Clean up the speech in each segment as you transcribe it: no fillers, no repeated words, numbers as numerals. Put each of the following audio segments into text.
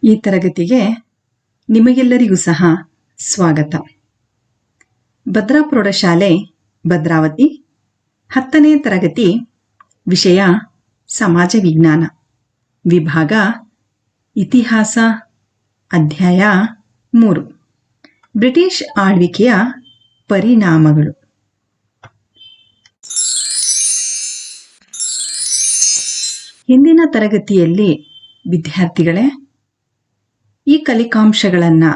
ಈ ತರಗತಿಗೆ ನಿಮಗೆಲ್ಲರಿಗೂ ಸಹ ಸ್ವಾಗತ. ಭದ್ರಾ ಪ್ರೌಢಶಾಲೆ ಭದ್ರಾವತಿ 10ನೇ ತರಗತಿ, ವಿಷಯ ಸಮಾಜ ವಿಜ್ಞಾನ, ವಿಭಾಗ ಇತಿಹಾಸ, ಅಧ್ಯಾಯ 3 ಬ್ರಿಟಿಷ್ ಆಳ್ವಿಕೆಯ ಪರಿಣಾಮಗಳು. ಹಿಂದಿನ ತರಗತಿಯಲ್ಲಿ ವಿದ್ಯಾರ್ಥಿಗಳೇ ಈ ಕಲಿಕಾಂಶಗಳನ್ನು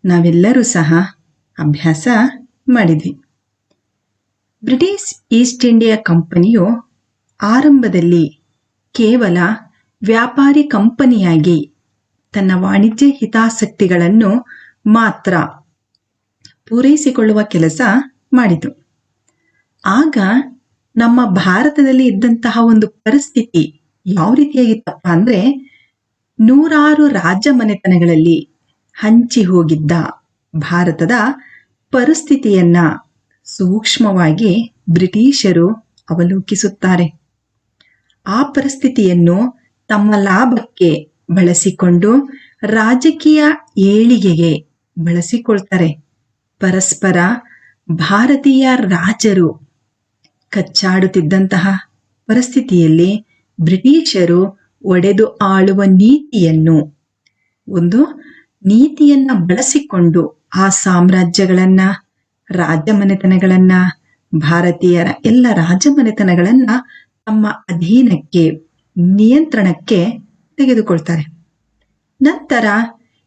ನಾವೆಲ್ಲರೂ ಸಹ ಅಭ್ಯಾಸ ಮಾಡಿದ್ವಿ. ಬ್ರಿಟಿಷ್ ಈಸ್ಟ್ ಇಂಡಿಯಾ ಕಂಪನಿಯು ಆರಂಭದಲ್ಲಿ ಕೇವಲ ವ್ಯಾಪಾರಿ ಕಂಪನಿಯಾಗಿ ತನ್ನ ವಾಣಿಜ್ಯ ಹಿತಾಸಕ್ತಿಗಳನ್ನು ಮಾತ್ರ ಪೂರೈಸಿಕೊಳ್ಳುವ ಕೆಲಸ ಮಾಡಿತು. ಆಗ ನಮ್ಮ ಭಾರತದಲ್ಲಿ ಇದ್ದಂತಹ ಒಂದು ಪರಿಸ್ಥಿತಿ ಯಾವ ರೀತಿಯಾಗಿತ್ತಪ್ಪ ಅಂದರೆ, ನೂರಾರು ರಾಜ ಮನೆತನಗಳಲ್ಲಿ ಹಂಚಿ ಹೋಗಿದ್ದ ಭಾರತದ ಪರಿಸ್ಥಿತಿಯನ್ನ ಸೂಕ್ಷ್ಮವಾಗಿ ಬ್ರಿಟಿಷರು ಅವಲೋಕಿಸುತ್ತಾರೆ. ಆ ಪರಿಸ್ಥಿತಿಯನ್ನು ತಮ್ಮ ಲಾಭಕ್ಕೆ ಬಳಸಿಕೊಂಡು ರಾಜಕೀಯ ಏಳಿಗೆಗೆ ಬಳಸಿಕೊಳ್ತಾರೆ. ಪರಸ್ಪರ ಭಾರತೀಯ ರಾಜರು ಕಚ್ಚಾಡುತ್ತಿದ್ದಂತಹ ಪರಿಸ್ಥಿತಿಯಲ್ಲಿ ಬ್ರಿಟಿಷರು ಒಡೆದು ಆಳುವ ನೀತಿಯನ್ನ ಬಳಸಿಕೊಂಡು ಆ ಸಾಮ್ರಾಜ್ಯಗಳನ್ನ, ರಾಜಮನೆತನಗಳನ್ನ, ಭಾರತೀಯರ ಎಲ್ಲ ರಾಜಮನೆತನಗಳನ್ನ ತಮ್ಮ ಅಧೀನಕ್ಕೆ, ನಿಯಂತ್ರಣಕ್ಕೆ ತೆಗೆದುಕೊಳ್ತಾರೆ. ನಂತರ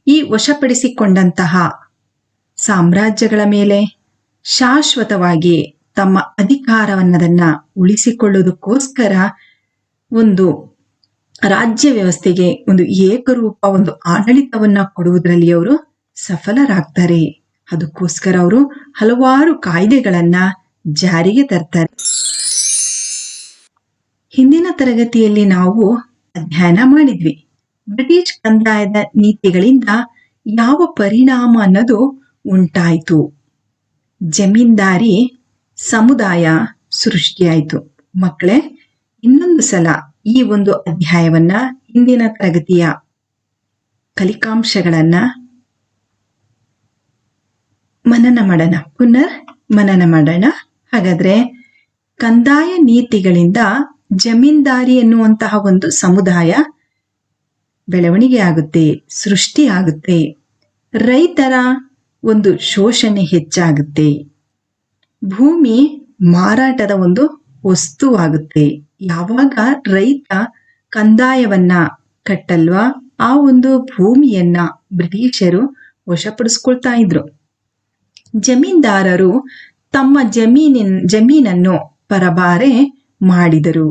ಈ ವಶಪಡಿಸಿಕೊಂಡಂತಹ ಸಾಮ್ರಾಜ್ಯಗಳ ಮೇಲೆ ಶಾಶ್ವತವಾಗಿ ತಮ್ಮ ಅಧಿಕಾರವನ್ನದನ್ನ ಉಳಿಸಿಕೊಳ್ಳುವುದಕ್ಕೋಸ್ಕರ ಒಂದು ರಾಜ್ಯ ವ್ಯವಸ್ಥೆಗೆ ಒಂದು ಏಕರೂಪ ಒಂದು ಆಡಳಿತವನ್ನ ಕೊಡುವುದರಲ್ಲಿ ಅವರು ಸಫಲರಾಗ್ತಾರೆ. ಅದಕ್ಕೋಸ್ಕರ ಅವರು ಹಲವಾರು ಕಾಯ್ದೆಗಳನ್ನ ಜಾರಿಗೆ ತರ್ತಾರೆ. ಹಿಂದಿನ ತರಗತಿಯಲ್ಲಿ ನಾವು ಅಧ್ಯಯನ ಮಾಡಿದ್ವಿ, ಬ್ರಿಟಿಷ್ ಕಂದಾಯದ ನೀತಿಗಳಿಂದ ಯಾವ ಪರಿಣಾಮ ಅನ್ನೋದು ಉಂಟಾಯಿತು. ಜಮೀನ್ದಾರಿ ಸಮುದಾಯ ಸೃಷ್ಟಿಯಾಯಿತು. ಮಕ್ಕಳೇ, ಇನ್ನೊಂದು ಸಲ ಈ ಒಂದು ಅಧ್ಯಾಯವನ್ನ, ಹಿಂದಿನ ತರಗತಿಯ ಕಲಿಕಾಂಶಗಳನ್ನ ಪುನರ್ ಮನನ ಮಾಡೋಣ. ಹಾಗಾದ್ರೆ, ಕಂದಾಯ ನೀತಿಗಳಿಂದ ಜಮೀನ್ದಾರಿ ಎನ್ನುವಂತಹ ಒಂದು ಸಮುದಾಯ ಬೆಳವಣಿಗೆ ಆಗುತ್ತೆ, ಸೃಷ್ಟಿ ಆಗುತ್ತೆ. ರೈತರ ಒಂದು ಶೋಷಣೆ ಹೆಚ್ಚಾಗುತ್ತೆ. ಭೂಮಿ ಮಾರಾಟದ ಒಂದು ವಸ್ತುವಾಗುತ್ತೆ. ಯಾವಾಗ ರೈತ ಕಂದಾಯವನ್ನ ಕಟ್ಟಲ್ವಾ, ಆ ಒಂದು ಭೂಮಿಯನ್ನ ಬ್ರಿಟಿಷರು ವಶಪಡಿಸ್ಕೊಳ್ತಾ ಇದ್ರು. ಜಮೀನ್ದಾರರು ತಮ್ಮ ಜಮೀನನ್ನು ಪರಭಾರೆ ಮಾಡಿದರು.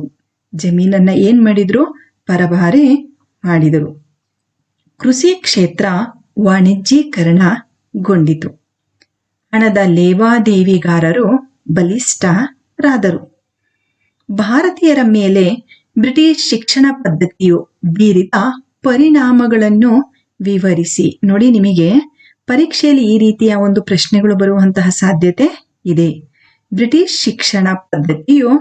ಜಮೀನನ್ನ ಏನ್ ಮಾಡಿದ್ರು? ಪರಭಾರೆ ಮಾಡಿದರು. ಕೃಷಿ ಕ್ಷೇತ್ರ ವಾಣಿಜ್ಯೀಕರಣಗೊಂಡಿತು. ಹಣದ ಲೇವಾದೇವಿಗಾರರು ಬಲಿಷ್ಠರಾದರು. ಭಾರತೀಯರ ಮೇಲೆ ಬ್ರಿಟಿಷ್ ಶಿಕ್ಷಣ ಪದ್ಧತಿಯು ಬೀರಿದ ಪರಿಣಾಮಗಳನ್ನು ವಿವರಿಸಿ. ನೋಡಿ, ನಿಮಗೆ ಪರೀಕ್ಷೆಯಲ್ಲಿ ಈ ರೀತಿಯ ಒಂದು ಪ್ರಶ್ನೆಗಳು ಬರುವಂತಹ ಸಾಧ್ಯತೆ ಇದೆ. ಬ್ರಿಟಿಷ್ ಶಿಕ್ಷಣ ಪದ್ಧತಿಯು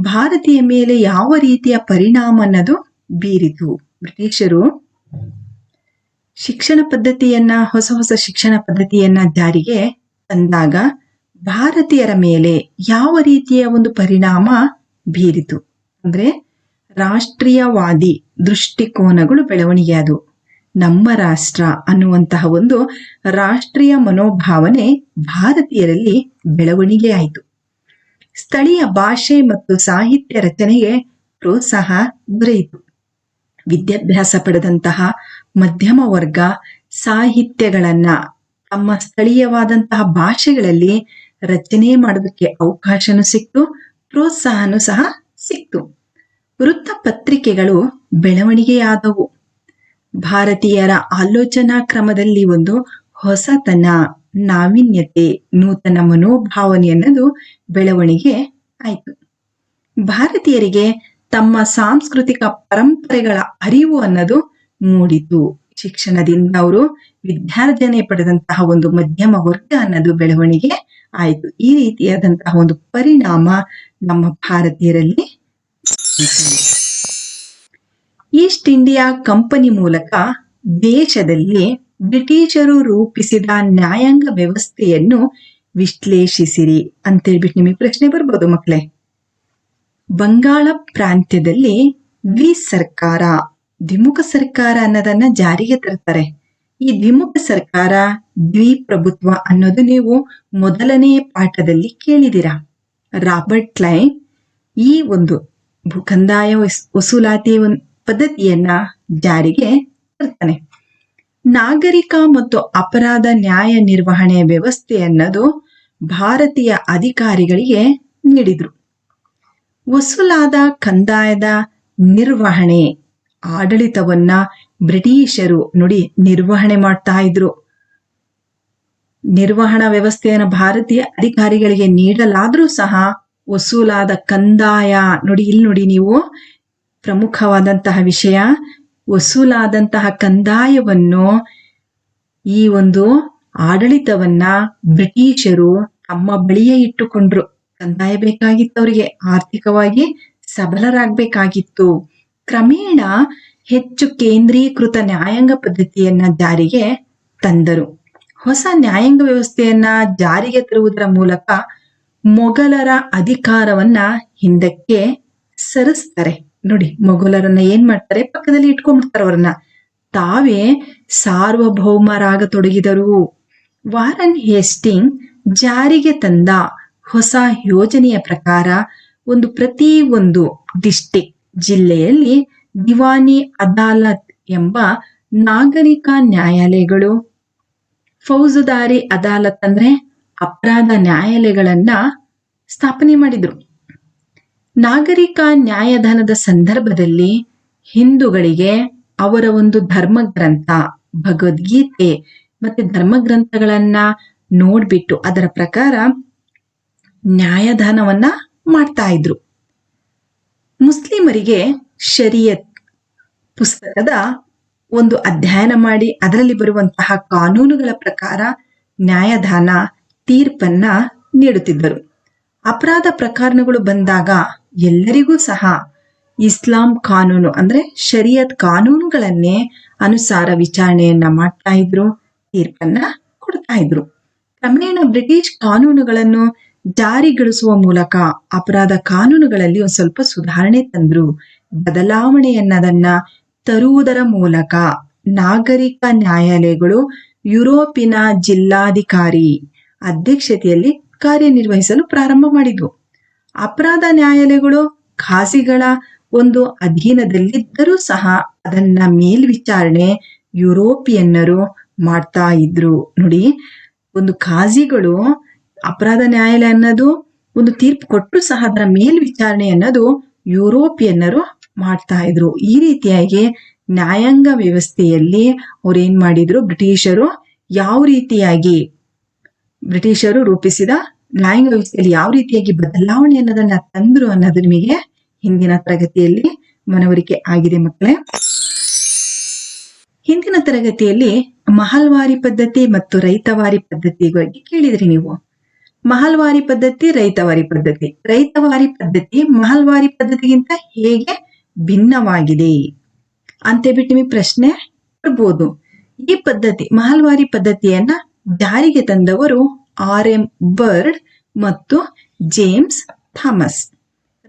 ಭಾರತೀಯ ಮೇಲೆ ಯಾವ ರೀತಿಯ ಪರಿಣಾಮ ಅನ್ನೋದು ಬೀರಿತು? ಬ್ರಿಟಿಷರು ಶಿಕ್ಷಣ ಪದ್ಧತಿಯನ್ನ, ಹೊಸ ಶಿಕ್ಷಣ ಪದ್ಧತಿಯನ್ನ ಜಾರಿಗೆ ತಂದಾಗ ಭಾರತೀಯರ ಮೇಲೆ ಯಾವ ರೀತಿಯ ಒಂದು ಪರಿಣಾಮ ಬೀರಿತು ಅಂದ್ರೆ, ರಾಷ್ಟ್ರೀಯವಾದಿ ದೃಷ್ಟಿಕೋನಗಳು ಬೆಳವಣಿಗೆ ಆದವು. ನಮ್ಮ ರಾಷ್ಟ್ರ ಅನ್ನುವಂತಹ ಒಂದು ರಾಷ್ಟ್ರೀಯ ಮನೋಭಾವನೆ ಭಾರತೀಯರಲ್ಲಿ ಬೆಳವಣಿಗೆ ಆಯಿತು. ಸ್ಥಳೀಯ ಭಾಷೆ ಮತ್ತು ಸಾಹಿತ್ಯ ರಚನೆಗೆ ಪ್ರೋತ್ಸಾಹ ದೊರೆಯಿತು. ವಿದ್ಯಾಭ್ಯಾಸ ಪಡೆದಂತಹ ಮಧ್ಯಮ ವರ್ಗ ಸಾಹಿತ್ಯಗಳನ್ನ ತಮ್ಮ ಸ್ಥಳೀಯವಾದಂತಹ ಭಾಷೆಗಳಲ್ಲಿ ರಚನೆ ಮಾಡೋದಕ್ಕೆ ಅವಕಾಶನೂ ಸಿಕ್ತು, ಪ್ರೋತ್ಸಾಹನೂ ಸಹ ಸಿಕ್ತು. ವೃತ್ತಪತ್ರಿಕೆಗಳು ಬೆಳವಣಿಗೆಯಾದವು. ಭಾರತೀಯರ ಆಲೋಚನಾ ಕ್ರಮದಲ್ಲಿ ಒಂದು ಹೊಸತನ, ನಾವೀನ್ಯತೆ, ನೂತನ ಮನೋಭಾವನೆ ಅನ್ನೋದು ಬೆಳವಣಿಗೆ ಆಯಿತು. ಭಾರತೀಯರಿಗೆ ತಮ್ಮ ಸಾಂಸ್ಕೃತಿಕ ಪರಂಪರೆಗಳ ಅರಿವು ಅನ್ನೋದು ಮೂಡಿತು. ಶಿಕ್ಷಣದಿಂದ ಅವರು ವಿದ್ಯಾರ್ಜನೆ ಪಡೆದಂತಹ ಒಂದು ಮಧ್ಯಮ ವರ್ಗ ಅನ್ನೋದು ಬೆಳವಣಿಗೆ ಆಯಿತು. ಈ ರೀತಿಯಾದಂತಹ ಒಂದು ಪರಿಣಾಮ ನಮ್ಮ ಭಾರತೀಯರಲ್ಲಿ ಈಸ್ಟ್ ಇಂಡಿಯಾ ಕಂಪನಿ ಮೂಲಕ ದೇಶದಲ್ಲಿ ಬ್ರಿಟಿಷರು ರೂಪಿಸಿದ ನ್ಯಾಯಾಂಗ ವ್ಯವಸ್ಥೆಯನ್ನು ವಿಶ್ಲೇಷಿಸಿರಿ ಅಂತೇಳ್ಬಿಟ್ಟು ನಿಮಗೆ ಪ್ರಶ್ನೆ ಬರ್ಬೋದು ಮಕ್ಕಳೇ. ಬಂಗಾಳ ಪ್ರಾಂತ್ಯದಲ್ಲಿ ದ್ವಿಮುಖ ಸರ್ಕಾರ ಅನ್ನೋದನ್ನ ಜಾರಿಗೆ ತರ್ತಾರೆ. ಈ ದ್ವಿಮುಖ ಸರ್ಕಾರ, ದ್ವಿಪ್ರಭುತ್ವ ಅನ್ನೋದು ನೀವು ಮೊದಲನೇ ಪಾಠದಲ್ಲಿ ಕೇಳಿದಿರಾ. ರಾಬರ್ಟ್ ಕ್ಲೈವ್ ಈ ಒಂದು ಕಂದಾಯ ವಸೂಲಾತಿ ಪದ್ಧತಿಯನ್ನ ಜಾರಿಗೆ ತರ್ತಾನೆ. ನಾಗರಿಕ ಮತ್ತು ಅಪರಾಧ ನ್ಯಾಯ ನಿರ್ವಹಣೆ ವ್ಯವಸ್ಥೆ ಅನ್ನೋದು ಭಾರತೀಯ ಅಧಿಕಾರಿಗಳಿಗೆ ನೀಡಿದ್ರು. ವಸೂಲಾದ ಕಂದಾಯದ ನಿರ್ವಹಣೆ ಆಡಳಿತವನ್ನ ಬ್ರಿಟಿಷರು ನಿರ್ವಹಣೆ ಮಾಡ್ತಾ ಇದ್ರು. ನಿರ್ವಹಣಾ ವ್ಯವಸ್ಥೆಯನ್ನು ಭಾರತೀಯ ಅಧಿಕಾರಿಗಳಿಗೆ ನೀಡಲಾದ್ರೂ ಸಹ ವಸೂಲಾದ ಕಂದಾಯ ಇಲ್ಲಿ ನೀವು ಪ್ರಮುಖವಾದಂತಹ ವಿಷಯ, ವಸೂಲಾದಂತಹ ಕಂದಾಯವನ್ನು ಈ ಒಂದು ಆಡಳಿತವನ್ನ ಬ್ರಿಟಿಷರು ತಮ್ಮ ಬಳಿಯೇ ಇಟ್ಟುಕೊಂಡ್ರು. ಕಂದಾಯ ಬೇಕಾಗಿತ್ತು, ಅವರಿಗೆ ಆರ್ಥಿಕವಾಗಿ ಸಬಲರಾಗಬೇಕಾಗಿತ್ತು. ಕ್ರಮೇಣ ಹೆಚ್ಚು ಕೇಂದ್ರೀಕೃತ ನ್ಯಾಯಾಂಗ ಪದ್ಧತಿಯನ್ನ ಜಾರಿಗೆ ತಂದರು. ಹೊಸ ನ್ಯಾಯಾಂಗ ವ್ಯವಸ್ಥೆಯನ್ನ ಜಾರಿಗೆ ತರುವುದರ ಮೂಲಕ ಮೊಘಲರ ಅಧಿಕಾರವನ್ನ ಹಿಂದಕ್ಕೆ ಸರಿಸ್ತಾರೆ. ಮೊಘಲರನ್ನ ಏನ್ ಮಾಡ್ತಾರೆ, ಪಕ್ಕದಲ್ಲಿ ಇಟ್ಕೊಂಡ್ಬಿಡ್ತಾರೆ. ಅವ್ರನ್ನ ತಾವೇ ಸಾರ್ವಭೌಮರಾಗತೊಡಗಿದರು. ವಾರನ್ ಹೇಸ್ಟಿಂಗ್ ಜಾರಿಗೆ ತಂದ ಹೊಸ ಯೋಜನೆಯ ಪ್ರಕಾರ ಪ್ರತಿ ಒಂದು ಡಿಸ್ಟಿಕ್ ಜಿಲ್ಲೆಯಲ್ಲಿ ದಿವಾನಿ ಅದಾಲತ್ ಎಂಬ ನಾಗರಿಕ ನ್ಯಾಯಾಲಯಗಳು, ಫೌಜದಾರಿ ಅದಾಲತ್ ಅಂದ್ರೆ ಅಪರಾಧ ನ್ಯಾಯಾಲಯಗಳನ್ನ ಸ್ಥಾಪನೆ ಮಾಡಿದ್ರು. ನಾಗರಿಕ ನ್ಯಾಯದಾನದ ಸಂದರ್ಭದಲ್ಲಿ ಹಿಂದೂಗಳಿಗೆ ಅವರ ಒಂದು ಧರ್ಮಗ್ರಂಥ ಭಗವದ್ಗೀತೆ ಮತ್ತೆ ಧರ್ಮಗ್ರಂಥಗಳನ್ನ ನೋಡ್ಬಿಟ್ಟು ಅದರ ಪ್ರಕಾರ ನ್ಯಾಯದಾನವನ್ನ ಮಾಡ್ತಾ ಇದ್ರು. ಮುಸ್ಲಿಮರಿಗೆ ಶರಿಯತ್ ಪುಸ್ತಕದ ಒಂದು ಅಧ್ಯಯನ ಮಾಡಿ ಅದರಲ್ಲಿ ಬರುವಂತಹ ಕಾನೂನುಗಳ ಪ್ರಕಾರ ನ್ಯಾಯದಾನ ತೀರ್ಪನ್ನ ನೀಡುತ್ತಿದ್ದರು. ಅಪರಾಧ ಪ್ರಕರಣಗಳು ಬಂದಾಗ ಎಲ್ಲರಿಗೂ ಸಹ ಇಸ್ಲಾಂ ಕಾನೂನು ಅಂದ್ರೆ ಶರಿಯತ್ ಕಾನೂನುಗಳನ್ನೇ ಅನುಸಾರ ವಿಚಾರಣೆಯನ್ನ ಮಾಡ್ತಾ ಇದ್ರು, ತೀರ್ಪನ್ನ ಕೊಡ್ತಾ ಇದ್ರು. ಕ್ರಮೇಣ ಬ್ರಿಟಿಷ್ ಕಾನೂನುಗಳನ್ನು ಜಾರಿಗೊಳಿಸುವ ಮೂಲಕ ಅಪರಾಧ ಕಾನೂನುಗಳಲ್ಲಿ ಒಂದು ಸ್ವಲ್ಪ ಸುಧಾರಣೆ ತಂದ್ರು. ಬದಲಾವಣೆಯನ್ನದನ್ನ ತರುವುದರ ಮೂಲಕ ನಾಗರಿಕ ನ್ಯಾಯಾಲಯಗಳು ಯುರೋಪಿನ ಜಿಲ್ಲಾಧಿಕಾರಿ ಅಧ್ಯಕ್ಷತೆಯಲ್ಲಿ ಕಾರ್ಯನಿರ್ವಹಿಸಲು ಪ್ರಾರಂಭ ಮಾಡಿದ್ವು. ಅಪರಾಧ ನ್ಯಾಯಾಲಯಗಳು ಖಾಸಿಗಳ ಒಂದು ಅಧೀನದಲ್ಲಿದ್ದರೂ ಸಹ ಅದನ್ನ ಮೇಲ್ವಿಚಾರಣೆ ಯುರೋಪಿಯನ್ನರು ಮಾಡ್ತಾ ಇದ್ರು. ಒಂದು ಖಾಜಿಗಳು ಅಪರಾಧ ನ್ಯಾಯಾಲಯ ಅನ್ನೋದು ಒಂದು ತೀರ್ಪು ಕೊಟ್ಟರು ಸಹ ಅದರ ಮೇಲ್ವಿಚಾರಣೆ ಅನ್ನೋದು ಯುರೋಪಿಯನ್ನರು ಮಾಡ್ತಾ ಇದ್ರು. ಈ ರೀತಿಯಾಗಿ ನ್ಯಾಯಾಂಗ ವ್ಯವಸ್ಥೆಯಲ್ಲಿ ಅವ್ರು ಏನ್ ಮಾಡಿದ್ರು, ಬ್ರಿಟಿಷರು ರೂಪಿಸಿದ ನ್ಯಾಯಾಂಗ ವ್ಯವಸ್ಥೆಯಲ್ಲಿ ಯಾವ ರೀತಿಯಾಗಿ ಬದಲಾವಣೆ ಅನ್ನೋದನ್ನ ತಂದ್ರು ಅನ್ನೋದು ನಿಮಗೆ ಹಿಂದಿನ ತರಗತಿಯಲ್ಲಿ ಮನವರಿಕೆ ಆಗಿದೆ ಮಕ್ಕಳೇ. ಹಿಂದಿನ ತರಗತಿಯಲ್ಲಿ ಮಹಲ್ವಾರಿ ಪದ್ಧತಿ ಮತ್ತು ರೈತವಾರಿ ಪದ್ಧತಿ ಬಗ್ಗೆ ಕೇಳಿದ್ರಿ ನೀವು. ಮಹಲ್ವಾರಿ ಪದ್ಧತಿ, ರೈತವಾರಿ ಪದ್ಧತಿ ಮಹಲ್ವಾರಿ ಪದ್ಧತಿಗಿಂತ ಹೇಗೆ ಭಿನ್ನವಾಗಿದೆ ಅಂತೇಳ್ಬಿಟ್ಟು ನಿಮಗೆ ಪ್ರಶ್ನೆ ಬರ್ಬೋದು. ಈ ಪದ್ಧತಿ ಮಹಲ್ವಾರಿ ಪದ್ಧತಿಯನ್ನ ಜಾರಿಗೆ ತಂದವರು R.M. ಬರ್ಡ್ ಮತ್ತು ಜೇಮ್ಸ್ ಥಾಮಸ್.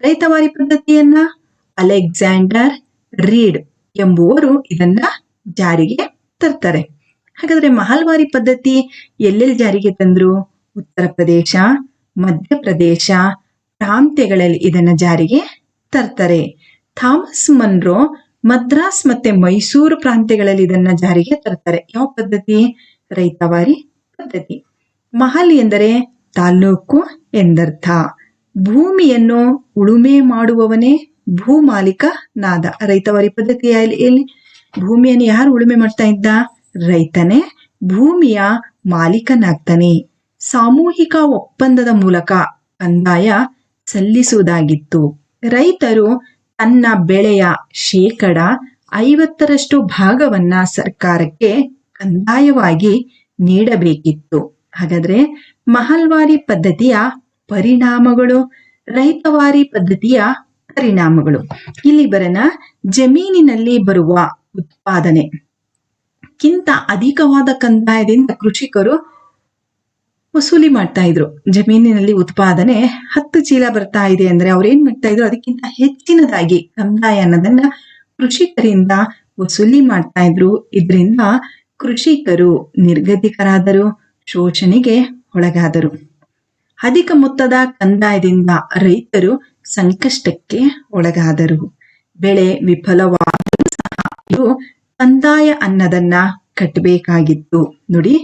ರೈತವಾರಿ ಪದ್ಧತಿಯನ್ನ ಅಲೆಕ್ಸಾಂಡರ್ ರೀಡ್ ಎಂಬುವರು ಇದನ್ನ ಜಾರಿಗೆ ತರ್ತಾರೆ. ಹಾಗಾದ್ರೆ ಮಹಲ್ವಾರಿ ಪದ್ಧತಿ ಎಲ್ಲೆಲ್ಲಿ ಜಾರಿಗೆ ತಂದ್ರು? ಉತ್ತರ ಪ್ರದೇಶ, ಮಧ್ಯಪ್ರದೇಶ ಪ್ರಾಂತ್ಯಗಳಲ್ಲಿ ಇದನ್ನ ಜಾರಿಗೆ ತರ್ತಾರೆ. ಥಾಮಸ್ ಮನ್ರೋ ಮದ್ರಾಸ್ ಮತ್ತೆ ಮೈಸೂರು ಪ್ರಾಂತ್ಯಗಳಲ್ಲಿ ಇದನ್ನ ಜಾರಿಗೆ ತರ್ತಾರೆ. ಯಾವ ಪದ್ಧತಿ? ರೈತವಾರಿ ಪದ್ಧತಿ. ಮಹಲ್ ಎಂದರೆ ತಾಲ್ಲೂಕು ಎಂದರ್ಥ. ಭೂಮಿಯನ್ನು ಉಳುಮೆ ಮಾಡುವವನೇ ಭೂಮಾಲೀಕನಾದ. ರೈತವಾರಿ ಪದ್ಧತಿಯಲ್ಲಿ ಭೂಮಿಯನ್ನು ಯಾರು ಉಳುಮೆ ಮಾಡ್ತಾ ಇದ್ದ? ರೈತನೇ ಭೂಮಿಯ ಮಾಲೀಕನಾಗ್ತಾನೆ. ಸಾಮೂಹಿಕ ಒಪ್ಪಂದದ ಮೂಲಕ ಕಂದಾಯ ಸಲ್ಲಿಸುವುದಾಗಿತ್ತು. ರೈತರು ತನ್ನ ಬೆಳೆಯ 50% ಭಾಗವನ್ನ ಸರ್ಕಾರಕ್ಕೆ ಕಂದಾಯವಾಗಿ ನೀಡಬೇಕಿತ್ತು. ಹಾಗಾದ್ರೆ ಮಹಲ್ವಾರಿ ಪದ್ಧತಿಯ ಪರಿಣಾಮಗಳು, ರೈತವಾರಿ ಪದ್ಧತಿಯ ಪರಿಣಾಮಗಳು. ಇಲ್ಲಿ ಬರೋಣ. ಜಮೀನಿನಲ್ಲಿ ಬರುವ ಉತ್ಪಾದನೆ ಕಿಂತ ಅಧಿಕವಾದ ಕಂದಾಯದಿಂದ ಕೃಷಿಕರು ವಸೂಲಿ ಮಾಡ್ತಾ ಇದ್ರು. ಜಮೀನಿನಲ್ಲಿ ಉತ್ಪಾದನೆ 10 ಚೀಲ ಬರ್ತಾ ಇದೆ ಅಂದ್ರೆ ಅವ್ರು ಏನ್ ಮಾಡ್ತಾ ಇದ್ರು, ಅದಕ್ಕಿಂತ ಹೆಚ್ಚಿನದಾಗಿ ಕಂದಾಯ ಅನ್ನೋದನ್ನ ಕೃಷಿಕರಿಂದ ವಸೂಲಿ ಮಾಡ್ತಾ ಇದ್ರು. ಇದರಿಂದ ಕೃಷಿಕರು ನಿರ್ಗತಿಕರಾದರು, ಶೋಷಣೆಗೆ ಒಳಗಾದರು. ಅಧಿಕ ಮೊತ್ತದ ಕಂದಾಯದಿಂದ ರೈತರು ಸಂಕಷ್ಟಕ್ಕೆ ಒಳಗಾದರು. ಬೆಳೆ ವಿಫಲವಾದರೂ ಸಹ ಇವರು ಕಂದಾಯ ಅನ್ನೋದನ್ನ ಕಟ್ಟಬೇಕಾಗಿತ್ತು. ನೋಡಿ,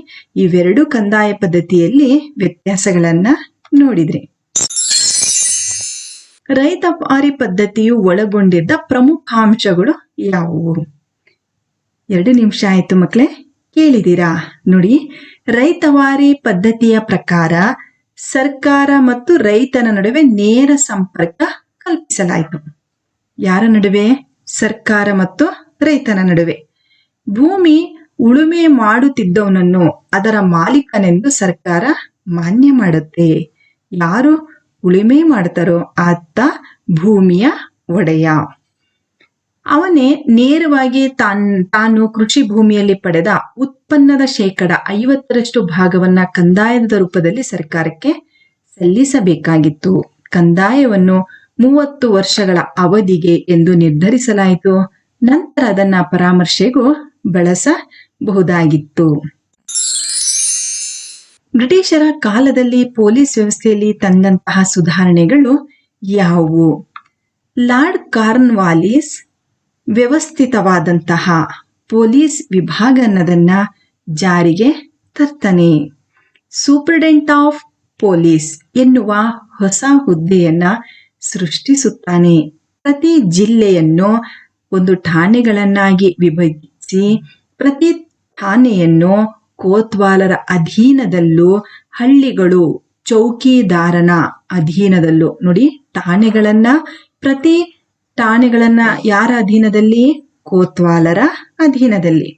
ಇವೆರಡು ಕಂದಾಯ ಪದ್ಧತಿಯಲ್ಲಿ ವ್ಯತ್ಯಾಸಗಳನ್ನ ನೋಡಿದ್ರಿ. ರೈತವಾರಿ ಪದ್ಧತಿಯು ಒಳಗೊಂಡಿದ್ದ ಪ್ರಮುಖ ಅಂಶಗಳು ಯಾವುವು? 2 ನಿಮಿಷ ಆಯ್ತು ಮಕ್ಕಳೇ, ಕೇಳಿದೀರಾ? ನೋಡಿ, ರೈತವಾರಿ ಪದ್ಧತಿಯ ಪ್ರಕಾರ ಸರ್ಕಾರ ಮತ್ತು ರೈತನ ನಡುವೆ ನೇರ ಸಂಪರ್ಕ ಕಲ್ಪಿಸಲಾಯಿತು. ಯಾರ ನಡುವೆ? ಸರ್ಕಾರ ಮತ್ತು ರೈತನ ನಡುವೆ. ಭೂಮಿ ಉಳುಮೆ ಮಾಡುತ್ತಿದ್ದವನನ್ನು ಅದರ ಮಾಲೀಕನೆಂದು ಸರ್ಕಾರ ಮಾನ್ಯ ಮಾಡುತ್ತೆ. ಯಾರು ಉಳುಮೆ ಮಾಡ್ತಾರೋ ಆತ ಭೂಮಿಯ ಒಡೆಯ. ಅವನೇ ನೇರವಾಗಿ ತಾನು ಕೃಷಿ ಭೂಮಿಯಲ್ಲಿ ಪಡೆದ ಉತ್ಪನ್ನದ 50% ಭಾಗವನ್ನ ಕಂದಾಯದ ರೂಪದಲ್ಲಿ ಸರ್ಕಾರಕ್ಕೆ ಸಲ್ಲಿಸಬೇಕಾಗಿತ್ತು. ಕಂದಾಯವನ್ನು 30 ವರ್ಷಗಳ ಅವಧಿಗೆ ಎಂದು ನಿರ್ಧರಿಸಲಾಯಿತು. ನಂತರ ಅದನ್ನ ಪರಾಮರ್ಶೆಗೂ ಬಳಸಬಹುದಾಗಿತ್ತು. ಬ್ರಿಟಿಷರ ಕಾಲದಲ್ಲಿ ಪೊಲೀಸ್ ವ್ಯವಸ್ಥೆಯಲ್ಲಿ ತಂದಂತಹ ಸುಧಾರಣೆಗಳು ಯಾವುವು? ಲಾರ್ಡ್ ಕಾರ್ನ್ವಾಲಿಸ್ ವ್ಯವಸ್ಥಿತವಾದಂತಹ ಪೊಲೀಸ್ ವಿಭಾಗ ಅನ್ನೋದನ್ನ ಜಾರಿಗೆ ತರ್ತಾನೆ. ಸೂಪರಿಂಟೆಂಡೆಂಟ್ ಆಫ್ ಪೊಲೀಸ್ ಎನ್ನುವ ಹೊಸ ಹುದ್ದೆಯನ್ನ ಸೃಷ್ಟಿಸುತ್ತಾನೆ. ಪ್ರತಿ ಜಿಲ್ಲೆಯನ್ನು 1 ಠಾಣೆಗಳನ್ನಾಗಿ ವಿಭಜಿಸಿ ಪ್ರತಿ ಠಾಣೆಯನ್ನು ಕೋತ್ವಾಲರ ಅಧೀನದಲ್ಲೂ ಹಳ್ಳಿಗಳು ಚೌಕಿದಾರನ ಅಧೀನದಲ್ಲೂ. ನೋಡಿ, ಪ್ರತಿ ಠಾಣೆಗಳನ್ನ ಯಾರ ಅಧೀನದಲ್ಲಿ? ಕೋತ್ವಾಲರ ಅಧೀನದಲ್ಲಿ.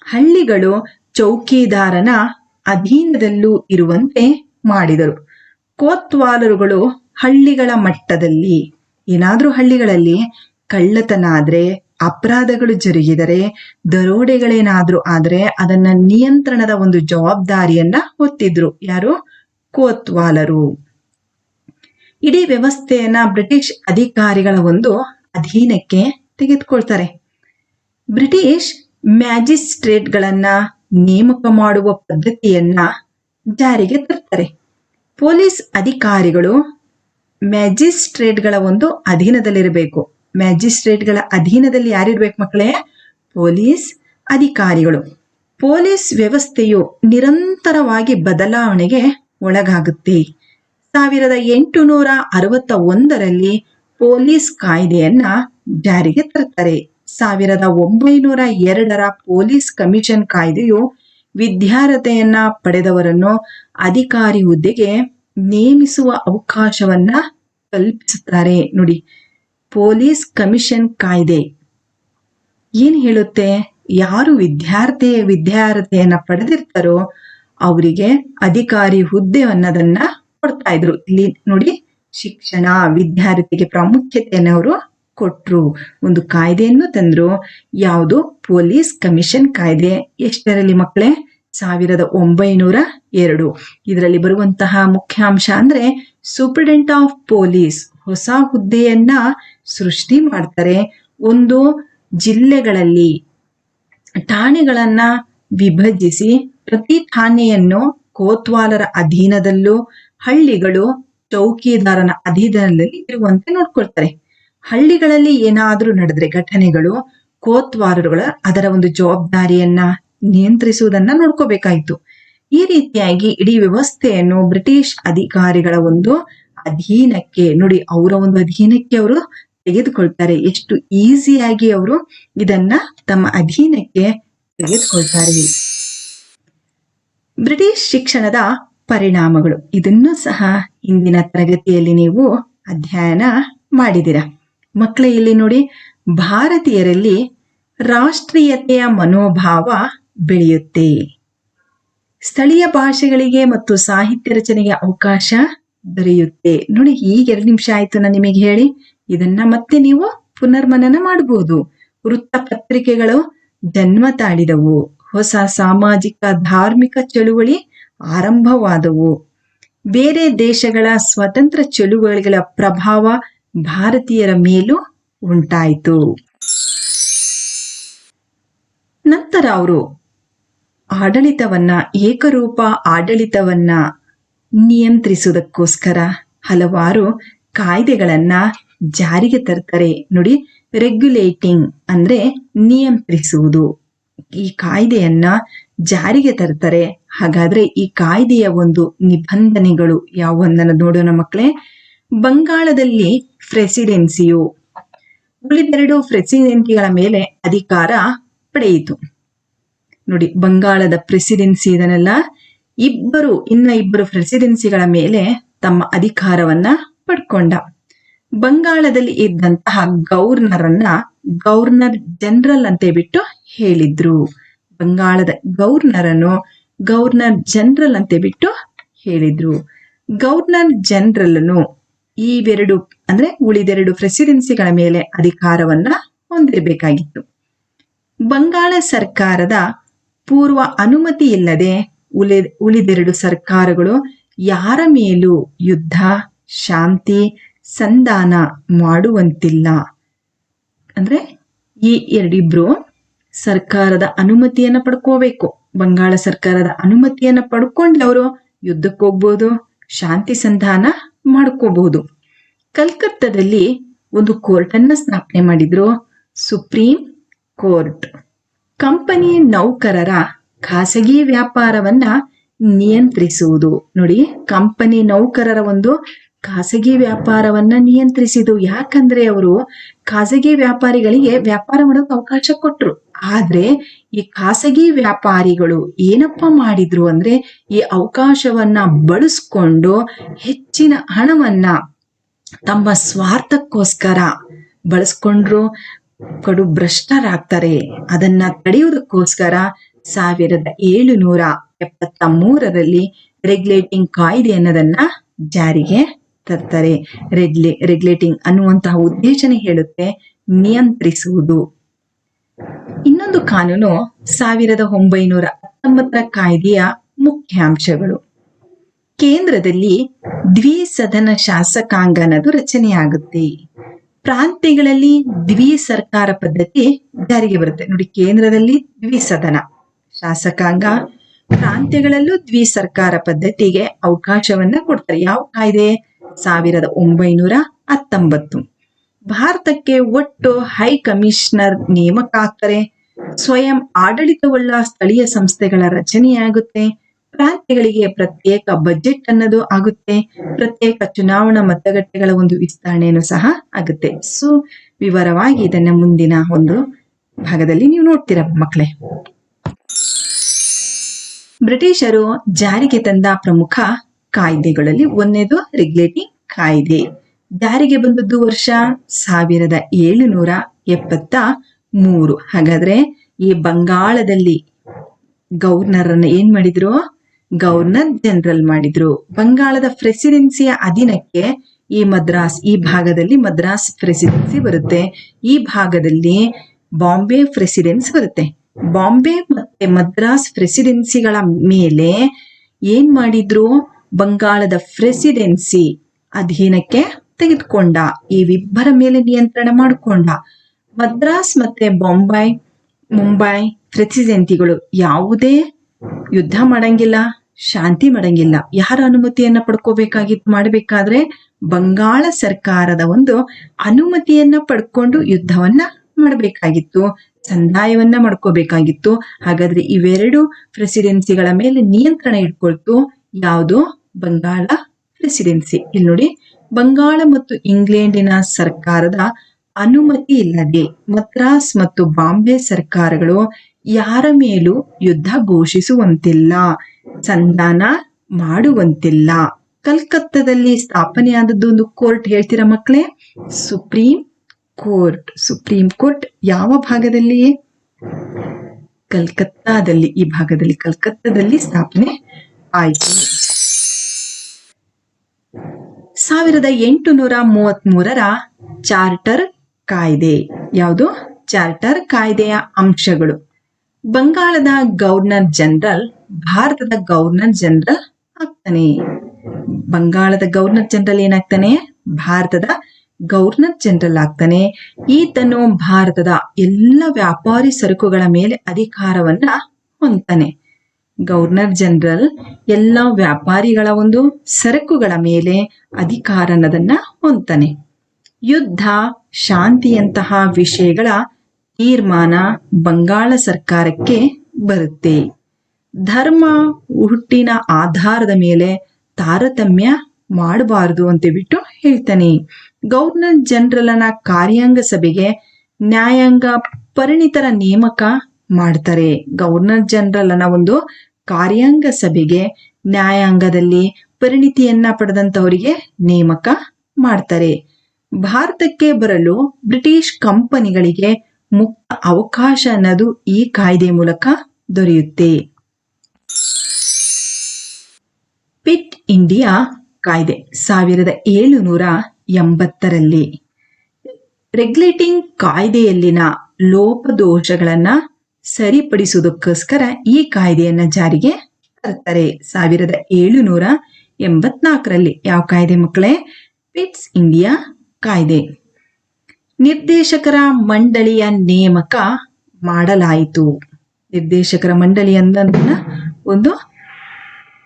ಹಳ್ಳಿಗಳು ಚೌಕಿದಾರನ ಅಧೀನದಲ್ಲೂ ಇರುವಂತೆ ಮಾಡಿದರು. ಕೋತ್ವಾಲರುಗಳು ಹಳ್ಳಿಗಳ ಮಟ್ಟದಲ್ಲಿ, ಏನಾದ್ರೂ ಹಳ್ಳಿಗಳಲ್ಲಿ ಕಳ್ಳತನ ಆದ್ರೆ, ಅಪರಾಧಗಳು ಜರುಗಿದರೆ, ದರೋಡೆಗಳೇನಾದ್ರೂ ಆದ್ರೆ ಅದನ್ನ ನಿಯಂತ್ರಣದ ಒಂದು ಜವಾಬ್ದಾರಿಯನ್ನ ಹೊತ್ತಿದ್ರು. ಯಾರು? ಕೋತ್ವಾಲರು. ಇಡೀ ವ್ಯವಸ್ಥೆಯನ್ನ ಬ್ರಿಟಿಷ್ ಅಧಿಕಾರಿಗಳ ಒಂದು ಅಧೀನಕ್ಕೆ ತೆಗೆದುಕೊಳ್ತಾರೆ. ಬ್ರಿಟಿಷ್ ಮ್ಯಾಜಿಸ್ಟ್ರೇಟ್ಗಳನ್ನ ನೇಮಕ ಮಾಡುವ ಪದ್ಧತಿಯನ್ನ ಜಾರಿಗೆ ತರ್ತಾರೆ. ಪೊಲೀಸ್ ಅಧಿಕಾರಿಗಳು ಮ್ಯಾಜಿಸ್ಟ್ರೇಟ್ಗಳ ಒಂದು ಅಧೀನದಲ್ಲಿರಬೇಕು. ಮ್ಯಾಜಿಸ್ಟ್ರೇಟ್ಗಳ ಅಧೀನದಲ್ಲಿ ಯಾರಿರ್ಬೇಕು ಮಕ್ಕಳೇ? ಪೊಲೀಸ್ ಅಧಿಕಾರಿಗಳು. ಪೊಲೀಸ್ ವ್ಯವಸ್ಥೆಯು ನಿರಂತರವಾಗಿ ಬದಲಾವಣೆಗೆ ಒಳಗಾಗುತ್ತೆ. 1861ರಲ್ಲಿ ಪೊಲೀಸ್ ಕಾಯ್ದೆಯನ್ನ ಜಾರಿಗೆ ತರ್ತಾರೆ. 1902ರ ಪೊಲೀಸ್ ಕಮಿಷನ್ ಕಾಯ್ದೆಯು ವಿದ್ಯಾರ್ಹತೆಯನ್ನ ಪಡೆದವರನ್ನು ಅಧಿಕಾರಿ ಹುದ್ದೆಗೆ ನೇಮಿಸುವ ಅವಕಾಶವನ್ನ ಕಲ್ಪಿಸುತ್ತಾರೆ. ನೋಡಿ, ಪೊಲೀಸ್ ಕಮಿಷನ್ ಕಾಯ್ದೆ ಏನ್ ಹೇಳುತ್ತೆ? ಯಾರು ವಿದ್ಯಾರ್ಹತೆಯನ್ನ ಪಡೆದಿರ್ತಾರೋ ಅವರಿಗೆ ಅಧಿಕಾರಿ ಹುದ್ದೆ ಅನ್ನೋದನ್ನ ಕೊಡ್ತಾ ಇದ್ರು. ಇಲ್ಲಿ ನೋಡಿ, ಶಿಕ್ಷಣ ವಿದ್ಯಾರ್ಥಿಗೆ ಪ್ರಾಮುಖ್ಯತೆಯನ್ನು ಅವರು ಕೊಟ್ರು. ಒಂದು ಕಾಯ್ದೆಯನ್ನು ತಂದ್ರು. ಯಾವುದು? ಪೊಲೀಸ್ ಕಮಿಷನ್ ಕಾಯ್ದೆ. ಎಷ್ಟರಲ್ಲಿ ಮಕ್ಕಳೇ? 1902. ಇದರಲ್ಲಿ ಬರುವಂತಹ ಮುಖ್ಯಾಂಶ ಅಂದ್ರೆ ಸೂಪರಿಂಟೆಂಡೆಂಟ್ ಆಫ್ ಪೊಲೀಸ್ ಹೊಸ ಹುದ್ದೆಯನ್ನ ಸೃಷ್ಟಿ ಮಾಡ್ತಾರೆ. ಒಂದು ಜಿಲ್ಲೆಗಳಲ್ಲಿ ಠಾಣೆಗಳನ್ನ ವಿಭಜಿಸಿ ಪ್ರತಿ ಠಾಣೆಯನ್ನು ಕೋತ್ವಾಲರ ಅಧೀನದಲ್ಲೂ ಹಳ್ಳಿಗಳು ಚೌಕಿದಾರನ ಅಧೀನದಲ್ಲಿ ಇರುವಂತೆ ನೋಡ್ಕೊಳ್ತಾರೆ. ಹಳ್ಳಿಗಳಲ್ಲಿ ಏನಾದ್ರೂ ನಡೆದ್ರೆ ಘಟನೆಗಳು, ಕೋತ್ವಾಲರುಗಳ ಅದರ ಒಂದು ಜವಾಬ್ದಾರಿಯನ್ನ ನಿಯಂತ್ರಿಸುವುದನ್ನ ನೋಡ್ಕೋಬೇಕಾಯ್ತು. ಈ ರೀತಿಯಾಗಿ ಇಡೀ ವ್ಯವಸ್ಥೆಯನ್ನು ಬ್ರಿಟಿಷ್ ಅಧಿಕಾರಿಗಳ ಒಂದು ಅಧೀನಕ್ಕೆ, ನೋಡಿ, ಅವರ ಒಂದು ಅಧೀನಕ್ಕೆ ಅವರು ತೆಗೆದುಕೊಳ್ತಾರೆ. ಎಷ್ಟು ಈಸಿಯಾಗಿ ಅವರು ಇದನ್ನ ತಮ್ಮ ಅಧೀನಕ್ಕೆ ತೆಗೆದುಕೊಳ್ತಾರೆ. ಬ್ರಿಟಿಷ್ ಶಿಕ್ಷಣದ ಪರಿಣಾಮಗಳು, ಇದನ್ನು ಸಹ ಇಂದಿನ ತರಗತಿಯಲ್ಲಿ ನೀವು ಅಧ್ಯಯನ ಮಾಡಿದಿರ. ಮಕ್ಕಳೇ, ಇಲ್ಲಿ ನೋಡಿ, ಭಾರತೀಯರಲ್ಲಿ ರಾಷ್ಟ್ರೀಯತೆಯ ಮನೋಭಾವ ಬೆಳೆಯುತ್ತೆ. ಸ್ಥಳೀಯ ಭಾಷೆಗಳಿಗೆ ಮತ್ತು ಸಾಹಿತ್ಯ ರಚನೆಗೆ ಅವಕಾಶ ದೊರೆಯುತ್ತೆ. ನೋಡಿ, ಈಗ 2 ನಿಮಿಷ ಆಯ್ತು ನಾನು ನಿಮಗೆ ಹೇಳಿ. ಇದನ್ನ ಮತ್ತೆ ನೀವು ಪುನರ್ಮನನ ಮಾಡಬಹುದು. ವೃತ್ತಪತ್ರಿಕೆಗಳು ಜನ್ಮ ತಾಳಿದವು. ಹೊಸ ಸಾಮಾಜಿಕ ಧಾರ್ಮಿಕ ಚಳುವಳಿ ಆರಂಭವಾದವು. ಬೇರೆ ದೇಶಗಳ ಸ್ವತಂತ್ರ ಚಳುವಳಿಗಳ ಪ್ರಭಾವ ಭಾರತೀಯರ ಮೇಲೂ ಉಂಟಾಯಿತು. ನಂತರ ಅವರು ಆಡಳಿತವನ್ನ, ಏಕರೂಪ ಆಡಳಿತವನ್ನ ನಿಯಂತ್ರಿಸುವುದಕ್ಕೋಸ್ಕರ ಹಲವಾರು ಕಾಯ್ದೆಗಳನ್ನ ಜಾರಿಗೆ ತರ್ತಾರೆ. ನೋಡಿ, ರೆಗ್ಯುಲೇಟಿಂಗ್ ಅಂದ್ರೆ ನಿಯಂತ್ರಿಸುವುದು. ಈ ಕಾಯ್ದೆಯನ್ನ ಜಾರಿಗೆ ತರ್ತಾರೆ. ಹಾಗಾದ್ರೆ ಈ ಕಾಯ್ದೆಯ ಒಂದು ನಿಬಂಧನೆಗಳು ಯಾವುದನ್ನ ನೋಡೋಣ ಮಕ್ಕಳೇ. ಬಂಗಾಳದಲ್ಲಿ ಪ್ರೆಸಿಡೆನ್ಸಿಯು ಉಳಿದೆರಡು ಪ್ರೆಸಿಡೆನ್ಸಿಗಳ ಮೇಲೆ ಅಧಿಕಾರ ಪಡೆಯಿತು. ನೋಡಿ, ಬಂಗಾಳದ ಪ್ರೆಸಿಡೆನ್ಸಿ ಇದನ್ನೆಲ್ಲ ಇಬ್ಬರು ಪ್ರೆಸಿಡೆನ್ಸಿಗಳ ಮೇಲೆ ತಮ್ಮ ಅಧಿಕಾರವನ್ನ ಪಡ್ಕೊಂಡ. ಬಂಗಾಳದಲ್ಲಿ ಇದ್ದಂತಹ ಗವರ್ನರ್ ಜನರಲ್ ಅಂತ ಬಿಟ್ಟು ಹೇಳಿದ್ರು. ಬಂಗಾಳದ ಗವರ್ನರ್ ಜನರಲ್ ಅಂತ ಬಿಟ್ಟು ಹೇಳಿದ್ರು. ಗವರ್ನರ್ ಜನರಲ್ನು ಇವೆರಡು ಅಂದ್ರೆ ಉಳಿದೆರಡು ಪ್ರೆಸಿಡೆನ್ಸಿಗಳ ಮೇಲೆ ಅಧಿಕಾರವನ್ನ ಹೊಂದಿರಬೇಕಾಗಿತ್ತು. ಬಂಗಾಳ ಸರ್ಕಾರದ ಪೂರ್ವ ಅನುಮತಿ ಇಲ್ಲದೆ ಉಳಿದೆರಡು ಸರ್ಕಾರಗಳು ಯಾರ ಮೇಲೂ ಯುದ್ಧ, ಶಾಂತಿ, ಸಂಧಾನ ಮಾಡುವಂತಿಲ್ಲ. ಅಂದ್ರೆ ಈ ಎರಡಿಬ್ರು ಸರ್ಕಾರದ ಅನುಮತಿಯನ್ನ ಪಡ್ಕೋಬೇಕು. ಬಂಗಾಳ ಸರ್ಕಾರದ ಅನುಮತಿಯನ್ನ ಪಡ್ಕೊಂಡು ಅವರು ಯುದ್ಧಕ್ಕೆ ಹೋಗ್ಬೋದು, ಶಾಂತಿ ಸಂಧಾನ ಮಾಡ್ಕೋಬಹುದು. ಕಲ್ಕತ್ತಾದಲ್ಲಿ ಒಂದು ಕೋರ್ಟ್ ಅನ್ನ ಸ್ಥಾಪನೆ ಮಾಡಿದ್ರು, ಸುಪ್ರೀಂ ಕೋರ್ಟ್. ಕಂಪನಿ ನೌಕರರ ಖಾಸಗಿ ವ್ಯಾಪಾರವನ್ನ ನಿಯಂತ್ರಿಸುವುದು. ನೋಡಿ, ಕಂಪನಿ ನೌಕರರ ಒಂದು ಖಾಸಗಿ ವ್ಯಾಪಾರವನ್ನ ನಿಯಂತ್ರಿಸಿದು. ಯಾಕಂದ್ರೆ ಅವರು ಖಾಸಗಿ ವ್ಯಾಪಾರಿಗಳಿಗೆ ವ್ಯಾಪಾರ ಮಾಡೋಕೆ ಅವಕಾಶ ಕೊಟ್ರು. ಆದ್ರೆ ಈ ಖಾಸಗಿ ವ್ಯಾಪಾರಿಗಳು ಏನಪ್ಪ ಮಾಡಿದ್ರು ಅಂದ್ರೆ ಈ ಅವಕಾಶವನ್ನ ಬಳಸ್ಕೊಂಡು ಹೆಚ್ಚಿನ ಹಣವನ್ನ ತಮ್ಮ ಸ್ವಾರ್ಥಕ್ಕೋಸ್ಕರ ಬಳಸ್ಕೊಂಡ್ರು, ಕಡು ಭ್ರಷ್ಟರಾಗ್ತಾರೆ. ಅದನ್ನ ತಡೆಯುವುದಕ್ಕೋಸ್ಕರ 1773ರಲ್ಲಿ ರೆಗ್ಯುಲೇಟಿಂಗ್ ಕಾಯ್ದೆ ಅನ್ನೋದನ್ನ ಜಾರಿಗೆ ತರ್ತಾರೆ. ರೆಗ್ಯುಲೇಟಿಂಗ್ ಅನ್ನುವಂತಹ ಉದ್ದೇಶನೇ ಹೇಳುತ್ತೆ ನಿಯಂತ್ರಿಸುವುದು. ಇನ್ನೊಂದು ಕಾನೂನು 1919ರ ಕಾಯ್ದೆಯ ಮುಖ್ಯಾಂಶಗಳು. ಕೇಂದ್ರದಲ್ಲಿ ದ್ವಿಸದನ ಶಾಸಕಾಂಗ ಅನ್ನೋದು ರಚನೆಯಾಗುತ್ತೆ. ಪ್ರಾಂತ್ಯಗಳಲ್ಲಿ ದ್ವಿಸರ್ಕಾರ ಪದ್ಧತಿ ಜಾರಿಗೆ ಬರುತ್ತೆ. ನೋಡಿ, ಕೇಂದ್ರದಲ್ಲಿ ದ್ವಿಸದನ ಶಾಸಕಾಂಗ, ಪ್ರಾಂತ್ಯಗಳಲ್ಲೂ ದ್ವಿಸರ್ಕಾರ ಪದ್ಧತಿಗೆ ಅವಕಾಶವನ್ನ ಕೊಡ್ತಾರೆ. ಯಾವ ಕಾಯ್ದೆ? 1919. ಭಾರತಕ್ಕೆ ಒಟ್ಟು ಹೈ ಕಮಿಷನರ್ ನೇಮಕ ಆಗ್ತಾರೆ. ಸ್ವಯಂ ಆಡಳಿತವುಳ್ಳ ಸ್ಥಳೀಯ ಸಂಸ್ಥೆಗಳ ರಚನೆಯಾಗುತ್ತೆ. ಪ್ರಾಂತ್ಯಗಳಿಗೆ ಪ್ರತ್ಯೇಕ ಬಜೆಟ್ ಅನ್ನೋದು ಆಗುತ್ತೆ. ಪ್ರತ್ಯೇಕ ಚುನಾವಣಾ ಮತಗಟ್ಟೆಗಳ ಒಂದು ವಿಸ್ತರಣೆಯನ್ನು ಸಹ ಆಗುತ್ತೆ. ವಿವರವಾಗಿ ಇದನ್ನ ಮುಂದಿನ ಒಂದು ಭಾಗದಲ್ಲಿ ನೀವು ನೋಡ್ತೀರಾ ಮಕ್ಕಳೇ. ಬ್ರಿಟಿಷರು ಜಾರಿಗೆ ತಂದ ಪ್ರಮುಖ ಕಾಯ್ದೆಗಳಲ್ಲಿ ಒಂದನೇದು ರೆಗ್ಯುಲೇಟಿಂಗ್ ಕಾಯ್ದೆ. ಜಾರಿಗೆ ಬಂದದ್ದು ವರ್ಷ 1773. ಹಾಗಾದ್ರೆ ಈ ಬಂಗಾಳದಲ್ಲಿ ಗವರ್ನರ್ ಅನ್ನ ಏನ್ ಮಾಡಿದ್ರು? ಗವರ್ನರ್ ಜನರಲ್ ಮಾಡಿದ್ರು. ಬಂಗಾಳದ ಪ್ರೆಸಿಡೆನ್ಸಿಯ ಅಧೀನಕ್ಕೆ ಈ ಭಾಗದಲ್ಲಿ ಮದ್ರಾಸ್ ಪ್ರೆಸಿಡೆನ್ಸಿ ಬರುತ್ತೆ. ಈ ಭಾಗದಲ್ಲಿ ಬಾಂಬೆ ಪ್ರೆಸಿಡೆನ್ಸಿ ಬರುತ್ತೆ. ಬಾಂಬೆ ಮತ್ತೆ ಮದ್ರಾಸ್ ಪ್ರೆಸಿಡೆನ್ಸಿಗಳ ಮೇಲೆ ಏನ್ ಮಾಡಿದ್ರು? ಬಂಗಾಳದ ಪ್ರೆಸಿಡೆನ್ಸಿ ಅಧೀನಕ್ಕೆ ತೆಗೆದುಕೊಂಡ. ಇವಿಬ್ಬರ ಮೇಲೆ ನಿಯಂತ್ರಣ ಮಾಡಿಕೊಂಡ. ಮದ್ರಾಸ್ ಮತ್ತೆ ಮುಂಬೈ ಪ್ರೆಸಿಡೆನ್ಸಿಗಳು ಯಾವುದೇ ಯುದ್ಧ ಮಾಡಂಗಿಲ್ಲ, ಶಾಂತಿ ಮಾಡಂಗಿಲ್ಲ. ಯಾರ ಅನುಮತಿಯನ್ನ ಮಾಡಬೇಕಾದ್ರೆ ಬಂಗಾಳ ಸರ್ಕಾರದ ಒಂದು ಅನುಮತಿಯನ್ನ ಪಡ್ಕೊಂಡು ಯುದ್ಧವನ್ನ ಮಾಡಬೇಕಾಗಿತ್ತು, ಸಂದಾಯವನ್ನ ಮಾಡ್ಕೋಬೇಕಾಗಿತ್ತು. ಹಾಗಾದ್ರೆ ಇವೆರಡು ಪ್ರೆಸಿಡೆನ್ಸಿಗಳ ಮೇಲೆ ನಿಯಂತ್ರಣ ಇಟ್ಕೊಳ್ತು ಯಾವುದು? ಬಂಗಾಳ ಪ್ರೆಸಿಡೆನ್ಸಿ. ಇಲ್ಲಿ ನೋಡಿ, ಬಂಗಾಳ ಮತ್ತು ಇಂಗ್ಲೆಂಡಿನ ಸರ್ಕಾರದ ಅನುಮತಿ ಇಲ್ಲದೆ ಮದ್ರಾಸ್ ಮತ್ತು ಬಾಂಬೆ ಸರ್ಕಾರಗಳು ಯಾರ ಮೇಲೂ ಯುದ್ಧ ಘೋಷಿಸುವಂತಿಲ್ಲ, ಸಂಧಾನ ಮಾಡುವಂತಿಲ್ಲ. ಕಲ್ಕತ್ತಾದಲ್ಲಿ ಸ್ಥಾಪನೆಯಾದದ್ದು ಒಂದು ಕೋರ್ಟ್ ಹೇಳ್ತೀರಾ ಮಕ್ಕಳೇ? Supreme court. ಸುಪ್ರೀಂ ಕೋರ್ಟ್ ಯಾವ ಭಾಗದಲ್ಲಿ? ಕಲ್ಕತ್ತಾದಲ್ಲಿ. ಈ ಭಾಗದಲ್ಲಿ ಕಲ್ಕತ್ತಾದಲ್ಲಿ ಸ್ಥಾಪನೆ ಆಯಿತು. 1833ರ ಚಾರ್ಟರ್ ಕಾಯ್ದೆ. ಯಾವುದು? ಚಾರ್ಟರ್ ಕಾಯ್ದೆಯ ಅಂಶಗಳು. ಬಂಗಾಳದ ಗವರ್ನರ್ ಜನರಲ್ ಭಾರತದ ಗವರ್ನರ್ ಜನರಲ್ ಆಗ್ತಾನೆ. ಬಂಗಾಳದ ಗವರ್ನರ್ ಜನರಲ್ ಏನಾಗ್ತಾನೆ? ಭಾರತದ ಗವರ್ನರ್ ಜನರಲ್ ಆಗ್ತಾನೆ. ಈತನು ಭಾರತದ ಎಲ್ಲ ವ್ಯಾಪಾರಿ ಸರಕುಗಳ ಮೇಲೆ ಅಧಿಕಾರವನ್ನ ಹೊಂದ್ತಾನೆ. ಗವರ್ನರ್ ಜನರಲ್ ಎಲ್ಲ ವ್ಯಾಪಾರಿಗಳ ಒಂದು ಸರಕುಗಳ ಮೇಲೆ ಅಧಿಕಾರನದನ್ನ ಹೊಂದ್ತಾನೆ. ಯುದ್ಧ, ಶಾಂತಿಯಂತಹ ವಿಷಯಗಳ ತೀರ್ಮಾನ ಬಂಗಾಳ ಸರ್ಕಾರಕ್ಕೆ ಬರುತ್ತೆ. ಧರ್ಮ, ಹುಟ್ಟಿನ ಆಧಾರದ ಮೇಲೆ ತಾರತಮ್ಯ ಮಾಡಬಾರದು ಅಂತ ಬಿಟ್ಟು ಹೇಳ್ತಾನೆ. ಗವರ್ನರ್ ಜನರಲ್ನ ಕಾರ್ಯಾಂಗ ಸಭೆಗೆ ನ್ಯಾಯಾಂಗ ಪರಿಣಿತರ ನೇಮಕ ಮಾಡ್ತಾರೆ. ಗವರ್ನರ್ ಜನರಲ್ನ ಒಂದು ಕಾರ್ಯಾಂಗ ಸಭೆಗೆ ನ್ಯಾಯಾಂಗದಲ್ಲಿ ಪರಿಣಿತಿಯನ್ನ ಪಡೆದಂತವರಿಗೆ ನೇಮಕ ಮಾಡ್ತಾರೆ. ಭಾರತಕ್ಕೆ ಬರಲು ಬ್ರಿಟಿಷ್ ಕಂಪನಿಗಳಿಗೆ ಮುಕ್ತ ಅವಕಾಶ ಅನ್ನೋದು ಈ ಕಾಯ್ದೆ ಮೂಲಕ ದೊರೆಯುತ್ತೆ. ಪಿಟ್ ಇಂಡಿಯಾ ಕಾಯ್ದೆ 1780ರಲ್ಲಿ ರೆಗ್ಯುಲೇಟಿಂಗ್ ಕಾಯ್ದೆಯಲ್ಲಿನ ಲೋಪದೋಷಗಳನ್ನ ಸರಿಪಡಿಸುವುದಕ್ಕೋಸ್ಕರ ಈ ಕಾಯ್ದೆಯನ್ನ ಜಾರಿಗೆ ತರ್ತಾರೆ. 1784ರಲ್ಲಿ. ಯಾವ ಕಾಯ್ದೆ ಮಕ್ಕಳೇ? ಪಿಟ್ಸ್ ಇಂಡಿಯಾ ಕಾಯ್ದೆ. ನಿರ್ದೇಶಕರ ಮಂಡಳಿಯ ನೇಮಕ ಮಾಡಲಾಯಿತು. ನಿರ್ದೇಶಕರ ಮಂಡಳಿ ಅಂದನ್ನ ಒಂದು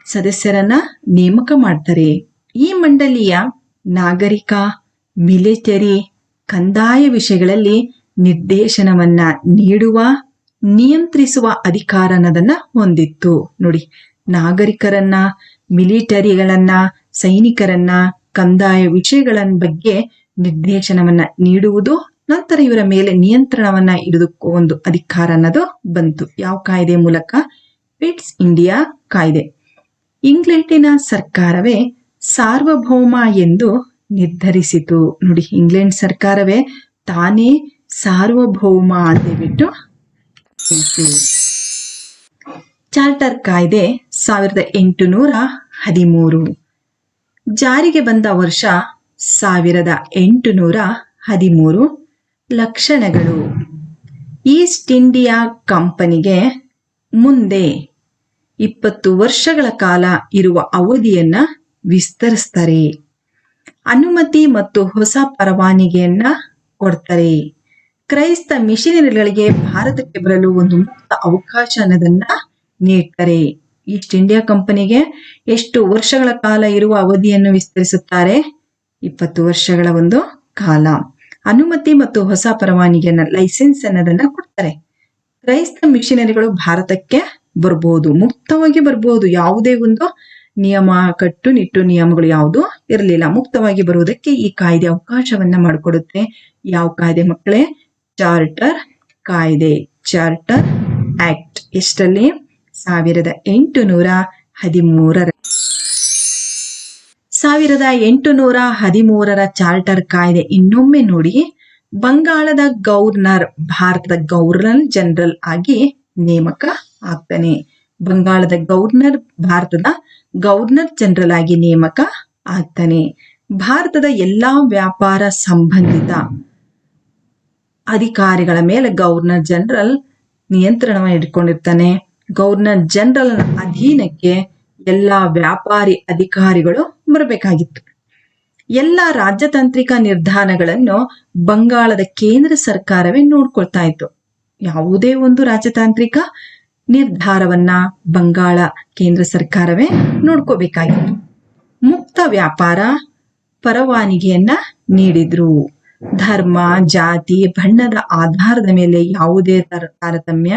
ಸದಸ್ಯರನ್ನ ನೇಮಕ ಮಾಡ್ತಾರೆ. ಈ ಮಂಡಳಿಯ ನಾಗರಿಕ, ಮಿಲಿಟರಿ, ಕಂದಾಯ ವಿಷಯಗಳಲ್ಲಿ ನಿರ್ದೇಶನವನ್ನ ನೀಡುವ, ನಿಯಂತ್ರಿಸುವ ಅಧಿಕಾರ ಅನ್ನೋದನ್ನ ಹೊಂದಿತ್ತು. ನೋಡಿ, ನಾಗರಿಕರನ್ನ, ಮಿಲಿಟರಿಗಳನ್ನ, ಸೈನಿಕರನ್ನ, ಕಂದಾಯ ವಿಷಯಗಳ ಬಗ್ಗೆ ನಿರ್ದೇಶನವನ್ನ ನೀಡುವುದು, ನಂತರ ಇವರ ಮೇಲೆ ನಿಯಂತ್ರಣವನ್ನ ಇಡುವುದಕ್ಕೂ ಒಂದು ಅಧಿಕಾರ ಅನ್ನೋದು ಬಂತು. ಯಾವ ಕಾಯ್ದೆ ಮೂಲಕ? ಪಿಟ್ಸ್ ಇಂಡಿಯಾ ಕಾಯ್ದೆ. ಇಂಗ್ಲೆಂಡಿನ ಸರ್ಕಾರವೇ ಸಾರ್ವಭೌಮ ಎಂದು ನಿರ್ಧರಿಸಿತು. ನೋಡಿ, ಇಂಗ್ಲೆಂಡ್ ಸರ್ಕಾರವೇ ತಾನೇ ಸಾರ್ವಭೌಮ ಅಂತ ಬಿಟ್ಟು. ಚಾರ್ಟರ್ ಕಾಯ್ದೆ 1813. ಜಾರಿಗೆ ಬಂದ ವರ್ಷ 1813. ಲಕ್ಷಣಗಳು: ಈಸ್ಟ್ ಇಂಡಿಯಾ ಕಂಪನಿಗೆ ಮುಂದೆ 20 ವರ್ಷಗಳ ಕಾಲ ಇರುವ ಅವಧಿಯನ್ನ ವಿಸ್ತರಿಸ್ತಾರೆ. ಅನುಮತಿ ಮತ್ತು ಹೊಸ ಪರವಾನಗಿಯನ್ನ ಕೊಡ್ತಾರೆ. ಕ್ರೈಸ್ತ ಮಿಷನರಿಗಳಿಗೆ ಭಾರತಕ್ಕೆ ಬರಲು ಒಂದು ಮುಕ್ತ ಅವಕಾಶ ಅನ್ನೋದನ್ನ ನೀಡ್ತಾರೆ. ಈಸ್ಟ್ ಇಂಡಿಯಾ ಕಂಪನಿಗೆ ಎಷ್ಟು ವರ್ಷಗಳ ಕಾಲ ಇರುವ ಅವಧಿಯನ್ನು ವಿಸ್ತರಿಸುತ್ತಾರೆ? 20 ವರ್ಷಗಳ ಒಂದು ಕಾಲ. ಅನುಮತಿ ಮತ್ತು ಹೊಸ ಪರವಾನಗಿಯನ್ನ, ಲೈಸೆನ್ಸ್ ಅನ್ನೋದನ್ನ ಕೊಡ್ತಾರೆ. ಕ್ರೈಸ್ತ ಮಿಷನರಿಗಳು ಭಾರತಕ್ಕೆ ಬರ್ಬೋದು, ಮುಕ್ತವಾಗಿ ಬರ್ಬೋದು. ಯಾವುದೇ ಒಂದು ನಿಯಮ, ಕಟ್ಟುನಿಟ್ಟು ನಿಯಮಗಳು ಯಾವುದು ಇರಲಿಲ್ಲ. ಮುಕ್ತವಾಗಿ ಬರುವುದಕ್ಕೆ ಈ ಕಾಯ್ದೆ ಅವಕಾಶವನ್ನ ಮಾಡಿಕೊಡುತ್ತೆ. ಯಾವ ಕಾಯ್ದೆ ಮಕ್ಕಳೇ? ಚಾರ್ಟರ್ ಕಾಯ್ದೆ. Charter act. ಎಷ್ಟರಲ್ಲಿ? 1813. 1813 ಚಾರ್ಟರ್ ಕಾಯ್ದೆ ಇನ್ನೊಮ್ಮೆ ನೋಡಿ. ಬಂಗಾಳದ ಗವರ್ನರ್ ಭಾರತದ ಗವರ್ನರ್ ಜನರಲ್ ಆಗಿ ನೇಮಕ ಆಗ್ತಾನೆ. ಬಂಗಾಳದ ಗವರ್ನರ್ ಭಾರತದ ಗವರ್ನರ್ ಜನರಲ್ ಆಗಿ ನೇಮಕ ಆಗ್ತಾನೆ. ಭಾರತದ ಎಲ್ಲಾ ವ್ಯಾಪಾರ ಸಂಬಂಧಿತ ಅಧಿಕಾರಿಗಳ ಮೇಲೆ ಗವರ್ನರ್ ಜನರಲ್ ನಿಯಂತ್ರಣವನ್ನು ಇಟ್ಕೊಂಡಿರ್ತಾನೆ. ಗವರ್ನರ್ ಜನರಲ್ ಅಧೀನಕ್ಕೆ ಎಲ್ಲಾ ವ್ಯಾಪಾರಿ ಅಧಿಕಾರಿಗಳು ಬರಬೇಕಾಗಿತ್ತು. ಎಲ್ಲ ರಾಜ್ಯತಾಂತ್ರಿಕ ನಿರ್ಧಾರಗಳನ್ನು ಬಂಗಾಳದ ಕೇಂದ್ರ ಸರ್ಕಾರವೇ ನೋಡ್ಕೊಳ್ತಾ ಇತ್ತು. ಯಾವುದೇ ಒಂದು ರಾಜ್ಯತಾಂತ್ರಿಕ ನಿರ್ಧಾರವನ್ನ ಬಂಗಾಳ ಕೇಂದ್ರ ಸರ್ಕಾರವೇ ನೋಡ್ಕೋಬೇಕಾಗಿತ್ತು. ಮುಕ್ತ ವ್ಯಾಪಾರ ಪರವಾನಗಿಯನ್ನ ನೀಡಿದ್ರು. ಧರ್ಮ, ಜಾತಿ, ಬಣ್ಣದ ಆಧಾರದ ಮೇಲೆ ಯಾವುದೇ ತಾರತಮ್ಯ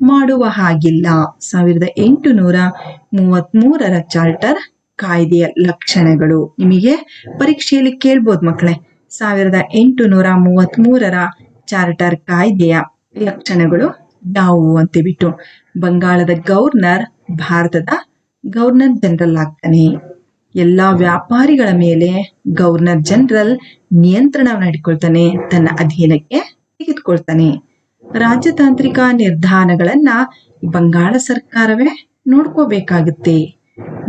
ಮಾಡುವ ಹಾಗಿಲ್ಲ. 1833 ಚಾರ್ಟರ್ ಕಾಯ್ದೆಯ ಲಕ್ಷಣಗಳು. ನಿಮಗೆ ಪರೀಕ್ಷೆಯಲ್ಲಿ ಕೇಳ್ಬೋದು ಮಕ್ಕಳೇ. 1833 ಚಾರ್ಟರ್ ಕಾಯ್ದೆಯ ಲಕ್ಷಣಗಳು ಯಾವುವು ಅಂತ ಬಿಟ್ಟು. ಬಂಗಾಳದ ಗವರ್ನರ್ ಭಾರತದ ಗವರ್ನರ್ ಜನರಲ್ ಆಗ್ತಾನೆ. ಎಲ್ಲಾ ವ್ಯಾಪಾರಿಗಳ ಮೇಲೆ ಗವರ್ನರ್ ಜನರಲ್ ನಿಯಂತ್ರಣವನ್ನು ಇಟ್ಕೊಳ್ತಾನೆ, ತನ್ನ ಅಧೀನಕ್ಕೆ ತೆಗೆದುಕೊಳ್ತಾನೆ. ರಾಜ್ಯತಾಂತ್ರಿಕ ನಿರ್ಧಾರಗಳನ್ನ ಬಂಗಾಳ ಸರ್ಕಾರವೇ ನೋಡ್ಕೋಬೇಕಾಗುತ್ತೆ.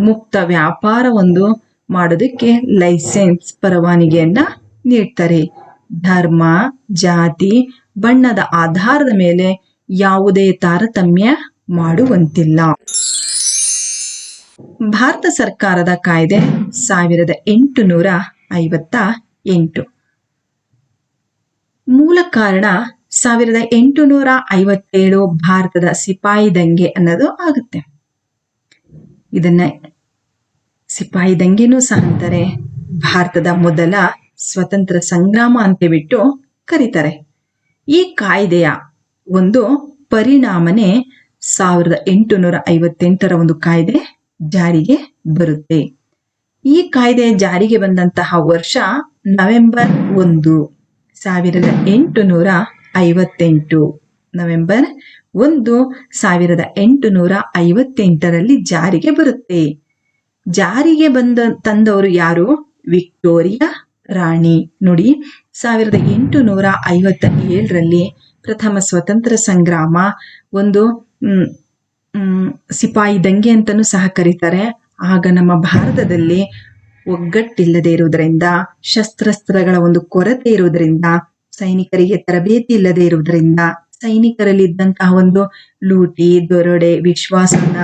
ಮುಕ್ತ ವ್ಯಾಪಾರ ಒಂದು ಮಾಡೋದಕ್ಕೆ ಲೈಸೆನ್ಸ್, ಪರವಾನಗಿಯನ್ನ ನೀಡ್ತಾರೆ. ಧರ್ಮ, ಜಾತಿ, ಬಣ್ಣದ ಆಧಾರದ ಮೇಲೆ ಯಾವುದೇ ತಾರತಮ್ಯ ಮಾಡುವಂತಿಲ್ಲ. ಭಾರತ ಸರ್ಕಾರದ ಕಾಯ್ದೆ 1858. ಮೂಲ ಕಾರಣ 1857 ಭಾರತದ ಸಿಪಾಯಿ ದಂಗೆ ಅನ್ನೋದು ಆಗುತ್ತೆ. ಇದನ್ನ ಸಿಪಾಯಿ ದಂಗೆನೂ ಸಹ ಅಂತಾರೆ, ಭಾರತದ ಮೊದಲ ಸ್ವತಂತ್ರ ಸಂಗ್ರಾಮ ಅಂತ ಬಿಟ್ಟು ಕರೀತಾರೆ. ಈ ಕಾಯ್ದೆಯ ಒಂದು ಪರಿಣಾಮನೇ 1858 ಒಂದು ಕಾಯ್ದೆ ಜಾರಿಗೆ ಬರುತ್ತೆ. ಈ ಕಾಯ್ದೆ ಜಾರಿಗೆ ಬಂದಂತಹ ವರ್ಷ ನವೆಂಬರ್ 1, 1858. ನವೆಂಬರ್ 1, 1858ರಲ್ಲಿ ಜಾರಿಗೆ ಬರುತ್ತೆ. ಜಾರಿಗೆ ತಂದವರು ಯಾರು? ವಿಕ್ಟೋರಿಯಾ ರಾಣಿ. ನೋಡಿ, 1857ರಲ್ಲಿ ಪ್ರಥಮ ಸ್ವತಂತ್ರ ಸಂಗ್ರಾಮ, ಒಂದು ಸಿಪಾಯಿ ದಂಗೆ ಅಂತಾನೂ ಸಹ ಕರೀತಾರೆ. ಆಗ ನಮ್ಮ ಭಾರತದಲ್ಲಿ ಒಗ್ಗಟ್ಟಿಲ್ಲದೆ ಇರುವುದರಿಂದ, ಶಸ್ತ್ರಾಸ್ತ್ರಗಳ ಒಂದು ಕೊರತೆ ಇರುವುದರಿಂದ, ಸೈನಿಕರಿಗೆ ತರಬೇತಿ ಇಲ್ಲದೆ ಇರುವುದರಿಂದ, ಸೈನಿಕರಲ್ಲಿ ಇದ್ದಂತಹ ಒಂದು ಲೂಟಿ, ದೊರಡೆ, ವಿಶ್ವಾಸನ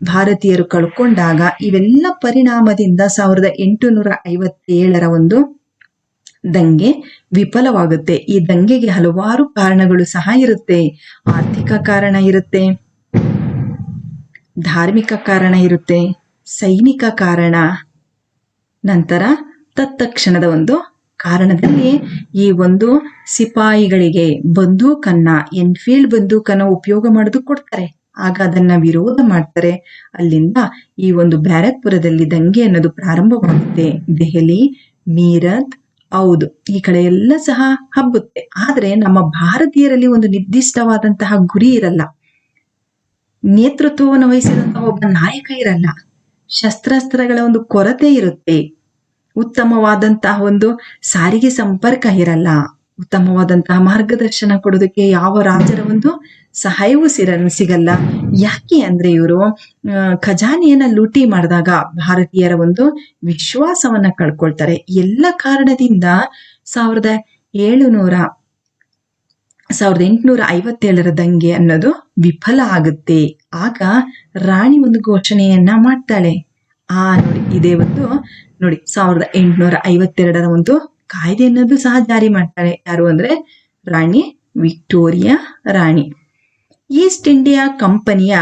ಭಾರತೀಯರು ಕಳ್ಕೊಂಡಾಗ ಇವೆಲ್ಲ ಪರಿಣಾಮದಿಂದ 1857ರ ಒಂದು ದಂಗೆ ವಿಫಲವಾಗುತ್ತೆ. ಈ ದಂಗೆಗೆ ಹಲವಾರು ಕಾರಣಗಳು ಸಹ ಇರುತ್ತೆ. ಆರ್ಥಿಕ ಕಾರಣ ಇರುತ್ತೆ, ಧಾರ್ಮಿಕ ಕಾರಣ ಇರುತ್ತೆ, ಸೈನಿಕ ಕಾರಣ, ನಂತರ ತತ್ಕ್ಷಣದ ಒಂದು ಕಾರಣದಲ್ಲಿ ಈ ಒಂದು ಸಿಪಾಯಿಗಳಿಗೆ ಬಂದೂಕನ್ನ, ಎನ್ಫೀಲ್ಡ್ ಬಂದೂಕನ್ನ ಉಪಯೋಗ ಮಾಡೋದು ಕೊಡ್ತಾರೆ. ಆಗ ಅದನ್ನ ವಿರೋಧ ಮಾಡ್ತಾರೆ. ಅಲ್ಲಿಂದ ಈ ಒಂದು ಬ್ಯಾರಕ್ಪುರದಲ್ಲಿ ದಂಗೆ ಅನ್ನೋದು ಪ್ರಾರಂಭವಾಗುತ್ತೆ. ದೆಹಲಿ, ಮೀರತ್, ಹೌದು, ಈ ಕಡೆ ಎಲ್ಲ ಸಹ ಹಬ್ಬುತ್ತೆ. ಆದ್ರೆ ನಮ್ಮ ಭಾರತೀಯರಲ್ಲಿ ಒಂದು ನಿರ್ದಿಷ್ಟವಾದಂತಹ ಗುರಿ ಇರಲ್ಲ, ನೇತೃತ್ವವನ್ನು ವಹಿಸಿದಂತಹ ಒಬ್ಬ ನಾಯಕ ಇರಲ್ಲ, ಶಸ್ತ್ರಾಸ್ತ್ರಗಳ ಒಂದು ಕೊರತೆ ಇರುತ್ತೆ, ಉತ್ತಮವಾದಂತಹ ಒಂದು ಸಾರಿಗೆ ಸಂಪರ್ಕ ಇರಲ್ಲ, ಉತ್ತಮವಾದಂತಹ ಮಾರ್ಗದರ್ಶನ ಕೊಡೋದಕ್ಕೆ ಯಾವ ರಾಜರ ಒಂದು ಸಹಾಯವೂ ಸಿಗಲ್ಲ. ಯಾಕೆ ಅಂದ್ರೆ ಇವರು ಖಜಾನೆಯನ್ನ ಲೂಟಿ ಮಾಡಿದಾಗ ಭಾರತೀಯರ ಒಂದು ವಿಶ್ವಾಸವನ್ನ ಕಳ್ಕೊಳ್ತಾರೆ. ಎಲ್ಲ ಕಾರಣದಿಂದ 1857ರ ದಂಗೆ ಅನ್ನೋದು ವಿಫಲ ಆಗುತ್ತೆ. ಆಗ ರಾಣಿ ಒಂದು ಘೋಷಣೆಯನ್ನ ಮಾಡ್ತಾಳೆ. ನೋಡಿ, ಇದೇ ಒಂದು ನೋಡಿ 1852ರ ಒಂದು ಕಾಯ್ದೆ ಅನ್ನೋದು ಸಹ ಜಾರಿ ಮಾಡ್ತಾಳೆ. ಯಾರು ಅಂದ್ರೆ ರಾಣಿ ವಿಕ್ಟೋರಿಯಾ ರಾಣಿ. ಈಸ್ಟ್ ಇಂಡಿಯಾ ಕಂಪನಿಯ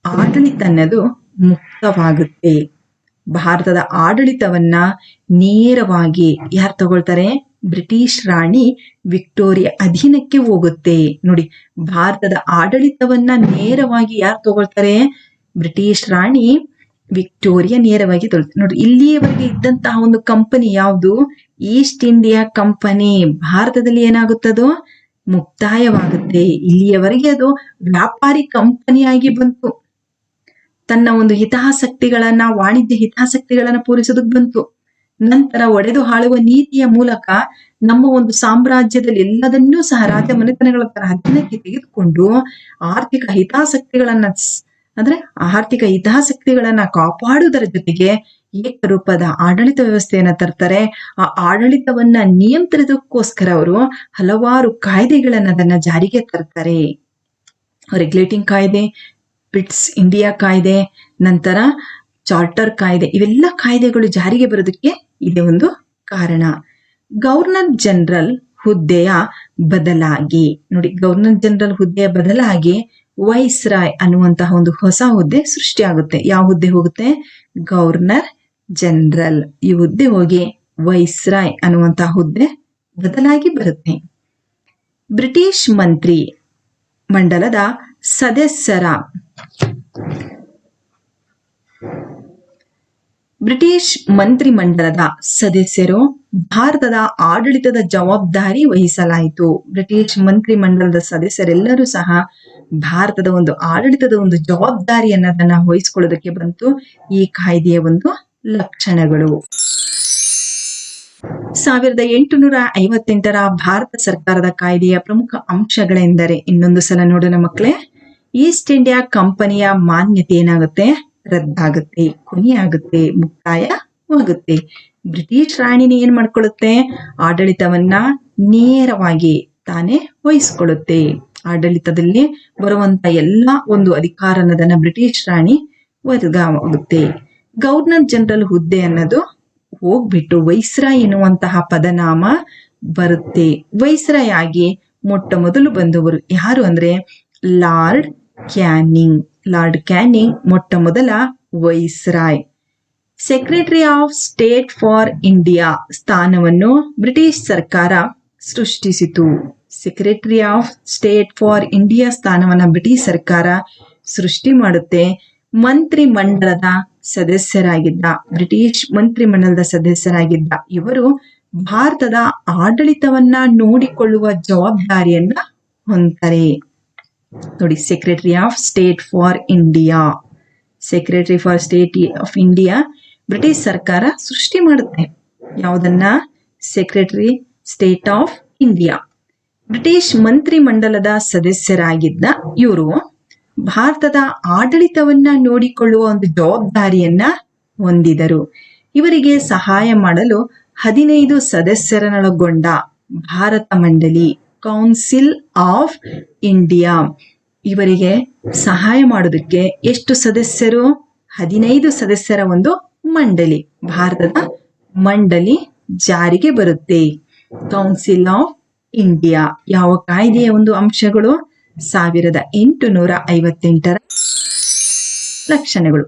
ಆಡಳಿತ ಅನ್ನೋದು ಮುಕ್ತವಾಗುತ್ತೆ. ಭಾರತದ ಆಡಳಿತವನ್ನ ನೇರವಾಗಿ ಯಾರು ತಗೊಳ್ತಾರೆ? ಬ್ರಿಟಿಷ್ ರಾಣಿ ವಿಕ್ಟೋರಿಯಾ ಅಧೀನಕ್ಕೆ ಹೋಗುತ್ತೆ. ನೋಡಿ, ಭಾರತದ ಆಡಳಿತವನ್ನ ನೇರವಾಗಿ ಯಾರು ತಗೊಳ್ತಾರೆ? ಬ್ರಿಟಿಷ್ ರಾಣಿ ವಿಕ್ಟೋರಿಯಾ ನೇರವಾಗಿ ತಗೊಳ್ತಾರೆ. ನೋಡಿ, ಇಲ್ಲಿಯವರೆಗೆ ಇದ್ದಂತಹ ಒಂದು ಕಂಪನಿ ಯಾವುದು? East India company. ಭಾರತದಲ್ಲಿ ಏನಾಗುತ್ತದೋ ಮುಕ್ತಾಯವಾಗುತ್ತೆ. ಇಲ್ಲಿಯವರೆಗೆ ಅದು ವ್ಯಾಪಾರಿ ಕಂಪನಿಯಾಗಿ ಬಂತು. ತನ್ನ ಒಂದು ಹಿತಾಸಕ್ತಿಗಳನ್ನ, ವಾಣಿಜ್ಯ ಹಿತಾಸಕ್ತಿಗಳನ್ನ ಪೂರೈಸೋದಕ್ಕೆ ಬಂತು. ನಂತರ ಒಡೆದು ಆಳುವ ನೀತಿಯ ಮೂಲಕ ನಮ್ಮ ಒಂದು ಸಾಮ್ರಾಜ್ಯದಲ್ಲಿ ಎಲ್ಲದನ್ನೂ ಸಹ ರಾಜ ಮನೆತನಗಳ ತರ ಅಧೀನಕ್ಕೆ ತೆಗೆದುಕೊಂಡು ಆರ್ಥಿಕ ಹಿತಾಸಕ್ತಿಗಳನ್ನ ಕಾಪಾಡುವುದರ ಜೊತೆಗೆ ಏಕರೂಪದ ಆಡಳಿತ ವ್ಯವಸ್ಥೆಯನ್ನ ತರ್ತಾರೆ. ಆ ಆಡಳಿತವನ್ನ ನಿಯಂತ್ರಿಸೋದಕ್ಕೋಸ್ಕರ ಅವರು ಹಲವಾರು ಕಾಯ್ದೆಗಳನ್ನ ಅದನ್ನ ಜಾರಿಗೆ ತರ್ತಾರೆ. ರೆಗ್ಯುಲೇಟಿಂಗ್ ಕಾಯ್ದೆ, ಪಿಟ್ಸ್ ಇಂಡಿಯಾ ಕಾಯ್ದೆ, ನಂತರ ಚಾರ್ಟರ್ ಕಾಯ್ದೆ, ಇವೆಲ್ಲ ಕಾಯ್ದೆಗಳು ಜಾರಿಗೆ ಬರೋದಕ್ಕೆ ಇದೇ ಒಂದು ಕಾರಣ. ಗವರ್ನರ್ ಜನರಲ್ ಹುದ್ದೆಯ ಬದಲಾಗಿ, ನೋಡಿ, ಗವರ್ನರ್ ಜನರಲ್ ಹುದ್ದೆಯ ಬದಲಾಗಿ ವೈಸ್ ರಾಯ್ ಅನ್ನುವಂತಹ ಒಂದು ಹೊಸ ಹುದ್ದೆ ಸೃಷ್ಟಿಯಾಗುತ್ತೆ. ಯಾವ ಹುದ್ದೆ ಹೋಗುತ್ತೆ? Governor general. ಈ ಹುದ್ದೆ ಹೋಗಿ ವೈಸ್ ರಾಯ್ ಅನ್ನುವಂತಹ ಹುದ್ದೆ ಬದಲಾಗಿ ಬರುತ್ತೆ. ಬ್ರಿಟಿಷ್ ಮಂತ್ರಿ ಮಂಡಲದ ಸದಸ್ಯರ ಬ್ರಿಟಿಷ್ ಮಂತ್ರಿಮಂಡಲದ ಸದಸ್ಯರು ಭಾರತದ ಆಡಳಿತದ ಜವಾಬ್ದಾರಿ ವಹಿಸಲಾಯಿತು. ಬ್ರಿಟಿಷ್ ಮಂತ್ರಿಮಂಡಲದ ಸದಸ್ಯರೆಲ್ಲರೂ ಸಹ ಭಾರತದ ಒಂದು ಆಡಳಿತದ ಒಂದು ಜವಾಬ್ದಾರಿಯನ್ನ ವಹಿಸಿಕೊಳ್ಳೋದಕ್ಕೆ ಬಂತು. ಈ ಕಾಯ್ದೆಯ ಒಂದು ಲಕ್ಷಣಗಳು. 1858ರ ಭಾರತ ಸರ್ಕಾರದ ಕಾಯ್ದೆಯ ಪ್ರಮುಖ ಅಂಶಗಳೆಂದರೆ, ಇನ್ನೊಂದು ಸಲ ನೋಡೋಣ ಮಕ್ಕಳೇ. ಈಸ್ಟ್ ಇಂಡಿಯಾ ಕಂಪನಿಯ ಮಾನ್ಯತೆ ಏನಾಗುತ್ತೆ? ರದ್ದಾಗುತ್ತೆ, ಕೊನೆಯಾಗುತ್ತೆ, ಮುಕ್ತಾಯವಾಗುತ್ತೆ. ಬ್ರಿಟಿಷ್ ರಾಣಿನೇ ಏನ್ ಮಾಡ್ಕೊಳ್ಳುತ್ತೆ? ಆಡಳಿತವನ್ನ ನೇರವಾಗಿ ತಾನೇ ವಹಿಸ್ಕೊಳ್ಳುತ್ತೆ. ಆಡಳಿತದಲ್ಲಿ ಬರುವಂತ ಎಲ್ಲ ಒಂದು ಅಧಿಕಾರನದನ್ನ ಬ್ರಿಟಿಷ್ ರಾಣಿ ವರ್ಗಾವಗುತ್ತೆ. ಗವರ್ನರ್ ಜನರಲ್ ಹುದ್ದೆ ಅನ್ನೋದು ಹೋಗ್ಬಿಟ್ಟು ವೈಸ್ರಾಯ್ ಎನ್ನುವಂತಹ ಪದನಾಮ ಬರುತ್ತೆ. ವೈಸ್ರಾಯ್ ಆಗಿ ಮೊಟ್ಟ ಮೊದಲು ಬಂದವರು ಯಾರು ಅಂದ್ರೆ ಲಾರ್ಡ್ ಕ್ಯಾನಿಂಗ್. ಲಾರ್ಡ್ ಕ್ಯಾನಿಂಗ್ ಮೊಟ್ಟ ಮೊದಲ viceroy. Secretary of state for India ಸ್ಥಾನವನ್ನು ಬ್ರಿಟಿಷ್ ಸರ್ಕಾರ ಸೃಷ್ಟಿಸಿತು. Secretary of state for India ಸ್ಥಾನವನ್ನ ಬ್ರಿಟಿಷ್ ಸರ್ಕಾರ ಸೃಷ್ಟಿ ಮಾಡುತ್ತೆ. ಮಂತ್ರಿಮಂಡಲದ ಸದಸ್ಯರಾಗಿದ್ದ ಬ್ರಿಟಿಷ್ ಮಂತ್ರಿಮಂಡಲದ ಸದಸ್ಯರಾಗಿದ್ದ ಇವರು ಭಾರತದ ಆಡಳಿತವನ್ನ ನೋಡಿಕೊಳ್ಳುವ ಜವಾಬ್ದಾರಿಯನ್ನ ಹೊಂದ್ತಾರೆ. ನೋಡಿ, secretary of state for India. Secretary for state of India British ಸರ್ಕಾರ ಸೃಷ್ಟಿ ಮಾಡುತ್ತೆ. ಯಾವುದನ್ನ? Secretary state of India. British ಮಂತ್ರಿಮಂಡಲದ ಸದಸ್ಯರಾಗಿದ್ದ ಇವರು ಭಾರತದ ಆಡಳಿತವನ್ನ ನೋಡಿಕೊಳ್ಳುವ ಒಂದು ಜವಾಬ್ದಾರಿಯನ್ನ ಹೊಂದಿದರು. ಇವರಿಗೆ ಸಹಾಯ ಮಾಡಲು 15 ಸದಸ್ಯರನ್ನೊಳಗೊಂಡ ಭಾರತ ಮಂಡಳಿ, ಕೌನ್ಸಿಲ್ ಆಫ್ ಇಂಡಿಯಾ, ಇವರಿಗೆ ಸಹಾಯ ಮಾಡೋದಕ್ಕೆ ಎಷ್ಟು ಸದಸ್ಯರು? 15 ಸದಸ್ಯರ ಒಂದು ಮಂಡಳಿ, ಭಾರತದ ಮಂಡಳಿ ಜಾರಿಗೆ ಬರುತ್ತೆ. ಕೌನ್ಸಿಲ್ ಆಫ್ ಇಂಡಿಯಾ ಯಾವ ಕಾಯ್ದೆಯ ಒಂದು ಅಂಶಗಳು? 1858ರ ಲಕ್ಷಣಗಳು.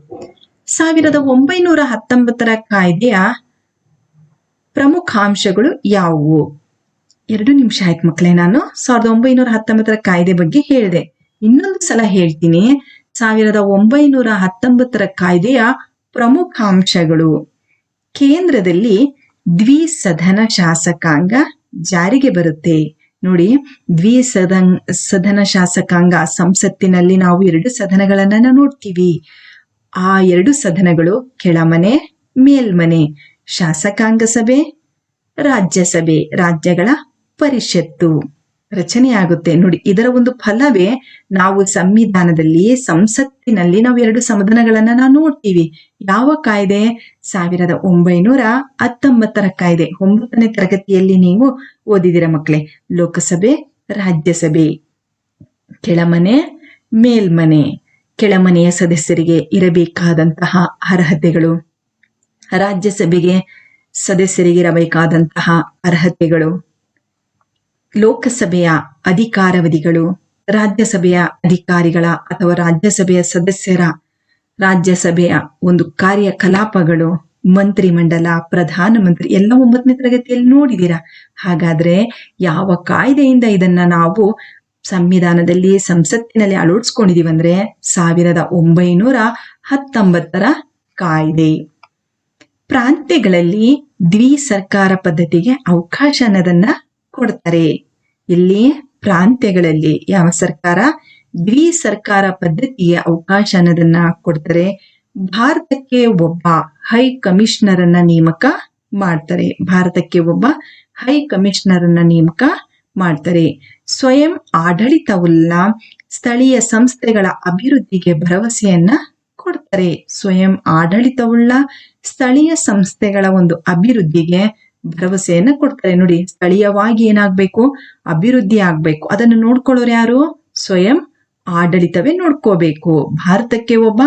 1919ರ ಕಾಯ್ದೆಯ ಪ್ರಮುಖಾಂಶಗಳು ಯಾವುವು? 2 ನಿಮಿಷ ಆಯ್ತು ಮಕ್ಕಳೇ. ನಾನು 1919ರ ಕಾಯ್ದೆ ಬಗ್ಗೆ ಹೇಳಿದೆ. ಇನ್ನೊಂದು ಸಲ ಹೇಳ್ತೀನಿ. 1919ರ ಕಾಯ್ದೆಯ ಪ್ರಮುಖಾಂಶಗಳು. ಕೇಂದ್ರದಲ್ಲಿ ದ್ವಿಸದನ ಶಾಸಕಾಂಗ ಜಾರಿಗೆ ಬರುತ್ತೆ. ನೋಡಿ, ದ್ವಿಸದನ ಶಾಸಕಾಂಗ ಸಂಸತ್ತಿನಲ್ಲಿ ನಾವು 2 ಸದನಗಳನ್ನ ನೋಡ್ತೀವಿ. ಆ 2 ಸದನಗಳು ಕೆಳಮನೆ, ಮೇಲ್ಮನೆ. ಶಾಸಕಾಂಗ ಸಭೆ, ರಾಜ್ಯಸಭೆ, ರಾಜ್ಯಗಳ ಪರಿಷತ್ತು ರಚನೆಯಾಗುತ್ತೆ. ನೋಡಿ, ಇದರ ಒಂದು ಫಲವೇ ನಾವು ಸಂವಿಧಾನದಲ್ಲಿ, ಸಂಸತ್ತಿನಲ್ಲಿ ನಾವು 2 ಸದನಗಳನ್ನ ನಾವು ನೋಡ್ತೀವಿ. ಯಾವ ಕಾಯ್ದೆ? 1919ರ ಕಾಯ್ದೆ. 9ನೇ ತರಗತಿಯಲ್ಲಿ ನೀವು ಓದಿದಿರ ಮಕ್ಕಳೇ. ಲೋಕಸಭೆ, ರಾಜ್ಯಸಭೆ, ಕೆಳಮನೆ, ಮೇಲ್ಮನೆ. ಕೆಳಮನೆಯ ಸದಸ್ಯರಿಗೆ ಇರಬೇಕಾದಂತಹ ಅರ್ಹತೆಗಳು, ರಾಜ್ಯಸಭೆಗೆ ಸದಸ್ಯರಿಗೆ ಇರಬೇಕಾದಂತಹ ಅರ್ಹತೆಗಳು, ಲೋಕಸಭೆಯ ಅಧಿಕಾರಾವಧಿಗಳು, ರಾಜ್ಯಸಭೆಯ ಅಧಿಕಾರಿಗಳ ಅಥವಾ ರಾಜ್ಯಸಭೆಯ ಸದಸ್ಯರ ರಾಜ್ಯಸಭೆಯ ಒಂದು ಕಾರ್ಯಕಲಾಪಗಳು, ಮಂತ್ರಿಮಂಡಲ, ಪ್ರಧಾನಮಂತ್ರಿ ಎಲ್ಲ 9ನೇ ತರಗತಿಯಲ್ಲಿ ನೋಡಿದೀರಾ. ಹಾಗಾದ್ರೆ ಯಾವ ಕಾಯ್ದೆಯಿಂದ ಇದನ್ನ ನಾವು ಸಂವಿಧಾನದಲ್ಲಿ, ಸಂಸತ್ತಿನಲ್ಲಿ ಅಳವಡಿಸ್ಕೊಂಡಿದೀವಿ ಅಂದ್ರೆ 1919ರ ಕಾಯ್ದೆ. ಪ್ರಾಂತ್ಯಗಳಲ್ಲಿ ದ್ವಿಸರ್ಕಾರ ಪದ್ಧತಿಗೆ ಅವಕಾಶ ಅನ್ನೋದನ್ನ ಕೊಡ್ತಾರೆ. ಇಲ್ಲಿ ಪ್ರಾಂತ್ಯಗಳಲ್ಲಿ ಯಾವ ಸರ್ಕಾರ? ದ್ವಿಸರ್ಕಾರ ಪದ್ಧತಿಗೆ ಅವಕಾಶ ಅನ್ನೋದನ್ನ ಕೊಡ್ತಾರೆ. ಭಾರತಕ್ಕೆ ಒಬ್ಬ ಹೈ ಕಮಿಷನರ್ ಅನ್ನ ನೇಮಕ ಮಾಡ್ತಾರೆ. ಭಾರತಕ್ಕೆ ಒಬ್ಬ ಹೈ ಕಮಿಷನರ್ ಅನ್ನ ನೇಮಕ ಮಾಡ್ತಾರೆ. ಸ್ವಯಂ ಆಡಳಿತವುಳ್ಳ ಸ್ಥಳೀಯ ಸಂಸ್ಥೆಗಳ ಅಭಿವೃದ್ಧಿಗೆ ಭರವಸೆಯನ್ನ ಕೊಡ್ತಾರೆ. ಸ್ವಯಂ ಆಡಳಿತವುಳ್ಳ ಸ್ಥಳೀಯ ಸಂಸ್ಥೆಗಳ ಒಂದು ಅಭಿವೃದ್ಧಿಗೆ ಭರವಸೆಯನ್ನ ಕೊಡ್ತಾರೆ. ನೋಡಿ, ಸ್ಥಳೀಯವಾಗಿ ಏನಾಗ್ಬೇಕು? ಅಭಿವೃದ್ಧಿ ಆಗ್ಬೇಕು. ಅದನ್ನು ನೋಡ್ಕೊಳ್ಳೋರು ಯಾರು? ಸ್ವಯಂ ಆಡಳಿತವೇ ನೋಡ್ಕೋಬೇಕು. ಭಾರತಕ್ಕೆ ಒಬ್ಬ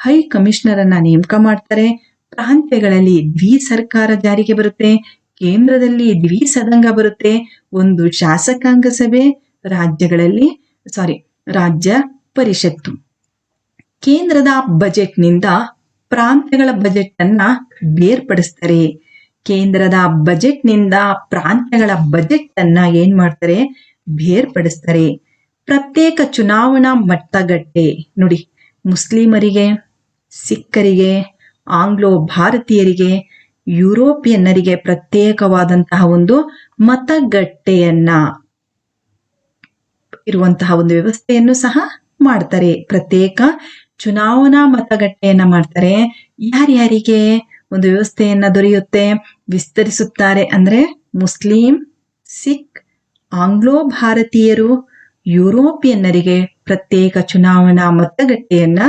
ಹೈ ಕಮಿಷನರ್ ಅನ್ನ ನೇಮಕ ಮಾಡ್ತಾರೆ. ಪ್ರಾಂತ್ಯಗಳಲ್ಲಿ ದ್ವಿಸರ್ಕಾರ ಜಾರಿಗೆ ಬರುತ್ತೆ. ಕೇಂದ್ರದಲ್ಲಿ ದ್ವಿಸದಂಗ ಬರುತ್ತೆ. ಒಂದು ಶಾಸಕಾಂಗ ಸಭೆ, ರಾಜ್ಯಗಳಲ್ಲಿ ರಾಜ್ಯ ಪರಿಷತ್ತು. ಕೇಂದ್ರದ ಬಜೆಟ್ನಿಂದ ಪ್ರಾಂತ್ಯಗಳ ಬಜೆಟ್ ಅನ್ನ ಬೇರ್ಪಡಿಸ್ತಾರೆ. ಕೇಂದ್ರದ ಬಜೆಟ್ನಿಂದ ಪ್ರಾಂತ್ಯಗಳ ಬಜೆಟ್ ಅನ್ನ ಏನ್ ಮಾಡ್ತಾರೆ? ಬೇರ್ಪಡಿಸ್ತಾರೆ. ಪ್ರತ್ಯೇಕ ಚುನಾವಣಾ ಮತಗಟ್ಟೆ. ನೋಡಿ, ಮುಸ್ಲಿಮರಿಗೆ, ಸಿಖ್ಖರಿಗೆ, ಆಂಗ್ಲೋ ಭಾರತೀಯರಿಗೆ, ಯುರೋಪಿಯನ್ನರಿಗೆ ಪ್ರತ್ಯೇಕವಾದಂತಹ ಒಂದು ಮತಗಟ್ಟೆಯನ್ನ ಇರುವಂತಹ ಒಂದು ವ್ಯವಸ್ಥೆಯನ್ನು ಸಹ ಮಾಡ್ತಾರೆ. ಪ್ರತ್ಯೇಕ ಚುನಾವಣಾ ಮತಗಟ್ಟೆಯನ್ನ ಮಾಡ್ತಾರೆ. ಯಾರ್ಯಾರಿಗೆ ಒಂದು ವ್ಯವಸ್ಥೆಯನ್ನ ದೊರೆಯುತ್ತೆ? ವಿಸ್ತರಿಸುತ್ತಾರೆ ಅಂದ್ರೆ ಮುಸ್ಲಿಂ, ಸಿಖ್, ಆಂಗ್ಲೋ ಭಾರತೀಯರು, ಯುರೋಪಿಯನ್ನರಿಗೆ ಪ್ರತ್ಯೇಕ ಚುನಾವಣಾ ಮತಗಟ್ಟೆಯನ್ನ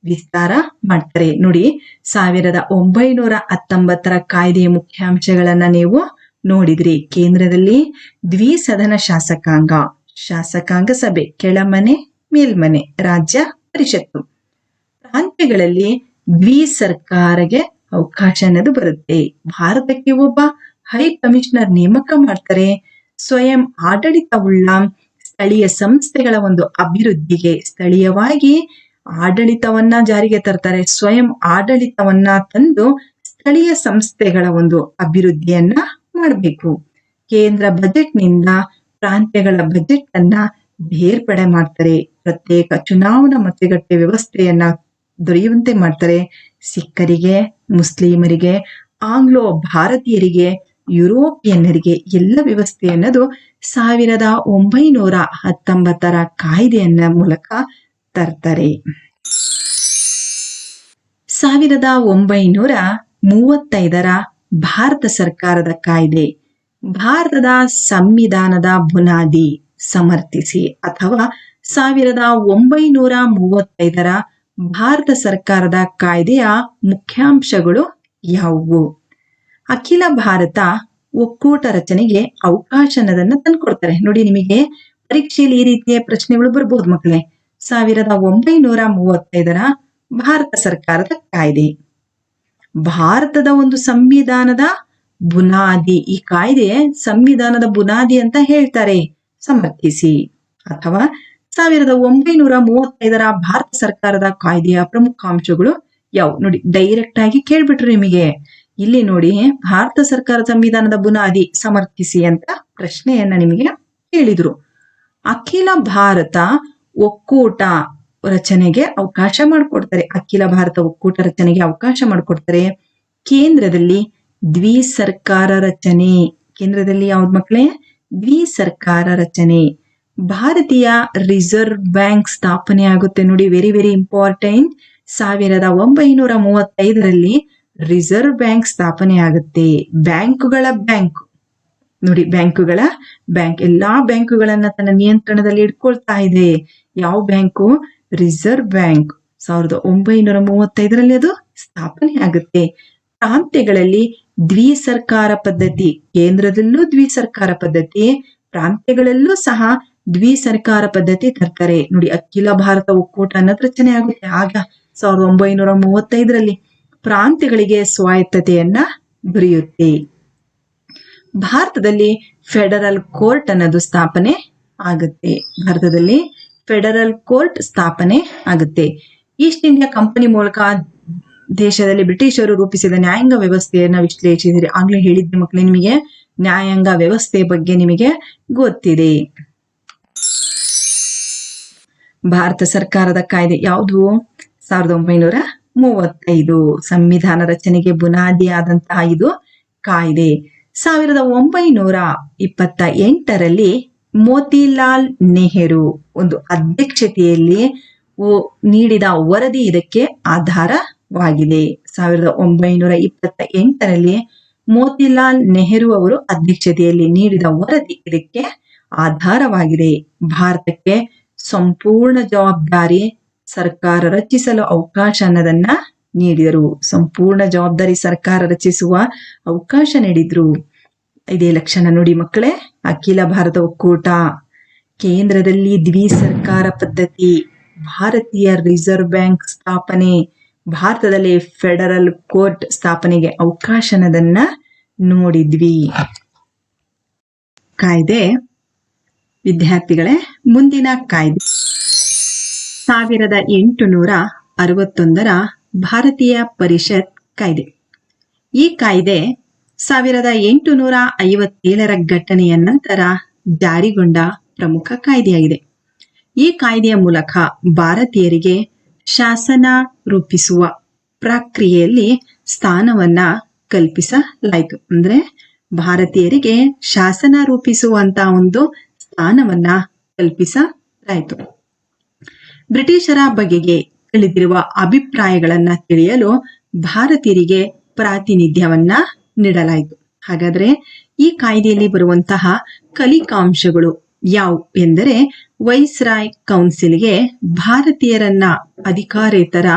ವಿಸ್ತಾರ ಮಾಡ್ತಾರೆ. ನೋಡಿ, 1919ರ ಕಾಯ್ದೆಯ ಮುಖ್ಯಾಂಶಗಳನ್ನ ನೀವು ನೋಡಿದ್ರಿ. ಕೇಂದ್ರದಲ್ಲಿ ದ್ವಿಸದನ ಶಾಸಕಾಂಗ ಸಭೆ, ಕೆಳಮನೆ ಮೇಲ್ಮನೆ, ರಾಜ್ಯ ಪರಿಷತ್ತು. ಪ್ರಾಂತ್ಯಗಳಲ್ಲಿ ಸರ್ಕಾರಕ್ಕೆ ಅವಕಾಶ ಅನ್ನೋದು ಬರುತ್ತೆ. ಭಾರತಕ್ಕೆ ಒಬ್ಬ ಹೈ ಕಮಿಷನರ್ ನೇಮಕ ಮಾಡ್ತಾರೆ. ಸ್ವಯಂ ಆಡಳಿತವುಳ್ಳ ಸ್ಥಳೀಯ ಸಂಸ್ಥೆಗಳ ಒಂದು ಅಭಿವೃದ್ಧಿಗೆ, ಸ್ಥಳೀಯವಾಗಿ ಆಡಳಿತವನ್ನ ಜಾರಿಗೆ ತರ್ತಾರೆ. ಸ್ವಯಂ ಆಡಳಿತವನ್ನ ತಂದು ಸ್ಥಳೀಯ ಸಂಸ್ಥೆಗಳ ಒಂದು ಅಭಿವೃದ್ಧಿಯನ್ನ ಮಾಡಬೇಕು. ಕೇಂದ್ರ ಬಜೆಟ್ನಿಂದ ಪ್ರಾಂತ್ಯಗಳ ಬಜೆಟ್ ಅನ್ನ ಬೇರ್ಪಡೆ ಮಾಡ್ತಾರೆ. ಪ್ರತ್ಯೇಕ ಚುನಾವಣಾ ಮತಗಟ್ಟೆ ವ್ಯವಸ್ಥೆಯನ್ನ ದೊರೆಯುವಂತೆ ಮಾಡ್ತಾರೆ. ಸಿಖ್ಖರಿಗೆ, ಮುಸ್ಲಿಮರಿಗೆ, ಆಂಗ್ಲೋ ಭಾರತೀಯರಿಗೆ, ಯುರೋಪಿಯನ್ನರಿಗೆ ಎಲ್ಲ ವ್ಯವಸ್ಥೆ ಅನ್ನೋದು 1919 ಕಾಯ್ದೆಯನ್ನ ಮೂಲಕ ತರ್ತಾರೆ. 1935 ಭಾರತ ಸರ್ಕಾರದ ಕಾಯ್ದೆ, ಭಾರತದ ಸಂವಿಧಾನದ ಬುನಾದಿ ಸಮರ್ಥಿಸಿ, ಅಥವಾ 1935 ಭಾರತ ಸರ್ಕಾರದ ಕಾಯ್ದೆಯ ಮುಖ್ಯಾಂಶಗಳು ಯಾವುವು? ಅಖಿಲ ಭಾರತ ಒಕ್ಕೂಟ ರಚನೆಗೆ ಅವಕಾಶ ಅನ್ನೋದನ್ನ ತಂದ್ಕೊಡ್ತಾರೆ. ನೋಡಿ, ನಿಮಗೆ ಪರೀಕ್ಷೆಯಲ್ಲಿ ಈ ರೀತಿಯ ಪ್ರಶ್ನೆಗಳು ಬರ್ಬೋದು ಮಕ್ಕಳೇ. 1935 ಭಾರತ ಸರ್ಕಾರದ ಕಾಯ್ದೆ, ಭಾರತದ ಒಂದು ಸಂವಿಧಾನದ ಬುನಾದಿ, ಈ ಕಾಯ್ದೆ ಸಂವಿಧಾನದ ಬುನಾದಿ ಅಂತ ಹೇಳ್ತಾರೆ, ಸಮರ್ಥಿಸಿ. ಅಥವಾ 1935 ಭಾರತ ಸರ್ಕಾರದ ಕಾಯ್ದೆಯ ಪ್ರಮುಖಾಂಶಗಳು ಯಾವ? ನೋಡಿ, ಡೈರೆಕ್ಟ್ ಆಗಿ ಕೇಳ್ಬಿಟ್ರು ನಿಮಗೆ. ಇಲ್ಲಿ ನೋಡಿ, ಭಾರತ ಸರ್ಕಾರ ಸಂವಿಧಾನದ ಬುನಾದಿ ಸಮರ್ಥಿಸಿ ಅಂತ ಪ್ರಶ್ನೆಯನ್ನ ನಿಮಗೆ ಕೇಳಿದ್ರು. ಅಖಿಲ ಭಾರತ ಒಕ್ಕೂಟ ರಚನೆಗೆ ಅವಕಾಶ ಮಾಡಿಕೊಡ್ತಾರೆ. ಅಖಿಲ ಭಾರತ ಒಕ್ಕೂಟ ರಚನೆಗೆ ಅವಕಾಶ ಮಾಡಿಕೊಡ್ತಾರೆ. ಕೇಂದ್ರದಲ್ಲಿ ಸರ್ಕಾರ ರಚನೆ, ಕೇಂದ್ರದಲ್ಲಿ ಯಾವ್ದು ಮಕ್ಕಳೇ? ಸರ್ಕಾರ ರಚನೆ. ಭಾರತೀಯ ರಿಸರ್ವ್ ಬ್ಯಾಂಕ್ ಸ್ಥಾಪನೆ ಆಗುತ್ತೆ. ನೋಡಿ, very very important. 1935 reserve bank ಸ್ಥಾಪನೆ ಆಗುತ್ತೆ. ಬ್ಯಾಂಕುಗಳ ಬ್ಯಾಂಕ್ ನೋಡಿ, ಬ್ಯಾಂಕುಗಳ ಬ್ಯಾಂಕ್, ಎಲ್ಲಾ ಬ್ಯಾಂಕುಗಳನ್ನ ತನ್ನ ನಿಯಂತ್ರಣದಲ್ಲಿ ಇಟ್ಕೊಳ್ತಾ ಇದೆ. ಯಾವ ಬ್ಯಾಂಕು? Reserve bank. 1935 ಅದು ಸ್ಥಾಪನೆ ಆಗುತ್ತೆ. ಪ್ರಾಂತ್ಯಗಳಲ್ಲಿ ಸರ್ಕಾರ ಪದ್ಧತಿ, ಕೇಂದ್ರದಲ್ಲೂ ಸರ್ಕಾರ ಪದ್ಧತಿ, ಪ್ರಾಂತ್ಯಗಳಲ್ಲೂ ಸಹ ಸರ್ಕಾರ ಪದ್ಧತಿ ತರ್ತಾರೆ. ನೋಡಿ, ಅಖಿಲ ಭಾರತ ಒಕ್ಕೂಟ ಅನ್ನೋದು ರಚನೆ ಆಗುತ್ತೆ ಆಗ 1935. ಪ್ರಾಂತ್ಯಗಳಿಗೆ ಸ್ವಾಯತ್ತತೆಯನ್ನ ದೊರೆಯುತ್ತೆ. ಭಾರತದಲ್ಲಿ ಫೆಡರಲ್ ಕೋರ್ಟ್ ಅನ್ನೋದು ಸ್ಥಾಪನೆ ಆಗುತ್ತೆ. ಭಾರತದಲ್ಲಿ ಫೆಡರಲ್ ಕೋರ್ಟ್ ಸ್ಥಾಪನೆ ಆಗುತ್ತೆ. ಈಸ್ಟ್ ಇಂಡಿಯಾ ಕಂಪನಿ ಮೂಲಕ ದೇಶದಲ್ಲಿ ಬ್ರಿಟಿಷರು ರೂಪಿಸಿದ ನ್ಯಾಯಾಂಗ ವ್ಯವಸ್ಥೆಯನ್ನ ವಿಶ್ಲೇಷಿಸಿರಿ. ಆಗ್ಲೇ ಹೇಳಿದ್ದೆ ಮಕ್ಕಳೇ ನಿಮಗೆ, ನ್ಯಾಯಾಂಗ ವ್ಯವಸ್ಥೆ ಬಗ್ಗೆ ನಿಮಗೆ ಗೊತ್ತಿದೆ. ಭಾರತ ಸರ್ಕಾರದ ಕಾಯ್ದೆ ಯಾವುದು? 1935 ಸಂವಿಧಾನ ರಚನೆಗೆ ಬುನಾದಿಯಾದಂತಹ ಇದು ಕಾಯ್ದೆ. 1928 ಮೋತಿಲಾಲ್ ನೆಹರು ಒಂದು ಅಧ್ಯಕ್ಷತೆಯಲ್ಲಿ ನೀಡಿದ ವರದಿ ಇದಕ್ಕೆ ಆಧಾರವಾಗಿದೆ. 1928 ಮೋತಿಲಾಲ್ ನೆಹರು ಅವರು ಅಧ್ಯಕ್ಷತೆಯಲ್ಲಿ ನೀಡಿದ ವರದಿ ಇದಕ್ಕೆ ಆಧಾರವಾಗಿದೆ. ಭಾರತಕ್ಕೆ ಸಂಪೂರ್ಣ ಜವಾಬ್ದಾರಿ ಸರ್ಕಾರ ರಚಿಸಲು ಅವಕಾಶ ಅನ್ನೋದನ್ನ ನೀಡಿದರು. ಸಂಪೂರ್ಣ ಜವಾಬ್ದಾರಿ ಸರ್ಕಾರ ರಚಿಸುವ ಅವಕಾಶ ನೀಡಿದ್ರು. ಇದೇ ಲಕ್ಷಣ ನೋಡಿ ಮಕ್ಕಳೇ, ಅಖಿಲ ಭಾರತ ಒಕ್ಕೂಟ, ಕೇಂದ್ರದಲ್ಲಿ ಸರ್ಕಾರ ಪದ್ಧತಿ, ಭಾರತೀಯ ರಿಸರ್ವ್ ಬ್ಯಾಂಕ್ ಸ್ಥಾಪನೆ, ಭಾರತದಲ್ಲಿ ಫೆಡರಲ್ ಕೋರ್ಟ್ ಸ್ಥಾಪನೆಗೆ ಅವಕಾಶ ಅನ್ನೋದನ್ನ ನೋಡಿದ್ವಿ. ಕಾಯ್ದೆ ವಿದ್ಯಾರ್ಥಿಗಳೇ, ಮುಂದಿನ ಕಾಯ್ದೆ 1861 ಭಾರತೀಯ ಪರಿಷತ್ ಕಾಯ್ದೆ. ಈ ಕಾಯ್ದೆ 1857 ಘಟನೆಯ ನಂತರ ಜಾರಿಗೊಂಡ ಪ್ರಮುಖ ಕಾಯ್ದೆಯಾಗಿದೆ. ಈ ಕಾಯ್ದೆಯ ಮೂಲಕ ಭಾರತೀಯರಿಗೆ ಶಾಸನ ರೂಪಿಸುವ ಪ್ರಕ್ರಿಯೆಯಲ್ಲಿ ಸ್ಥಾನವನ್ನ ಕಲ್ಪಿಸಲಾಯಿತು. ಅಂದ್ರೆ ಭಾರತೀಯರಿಗೆ ಶಾಸನ ರೂಪಿಸುವಂತ ಒಂದು ಸ್ಥಾನವನ್ನ ಕಲ್ಪಿಸಲಾಯಿತು. ಬ್ರಿಟಿಷರ ಬಗೆಗೆ ತಿಳಿದಿರುವ ಅಭಿಪ್ರಾಯಗಳನ್ನ ತಿಳಿಯಲು ಭಾರತೀಯರಿಗೆ ಪ್ರಾತಿನಿಧ್ಯವನ್ನ ನೀಡಲಾಯಿತು. ಹಾಗಾದ್ರೆ ಈ ಕಾಯ್ದೆಯಲ್ಲಿ ಬರುವಂತಹ ಕಲಿಕಾಂಶಗಳು ಯಾವುವು ಎಂದರೆ, ವೈಸ್ರಾಯ್ ಕೌನ್ಸಿಲ್ಗೆ ಭಾರತೀಯರನ್ನ ಅಧಿಕಾರೇತರ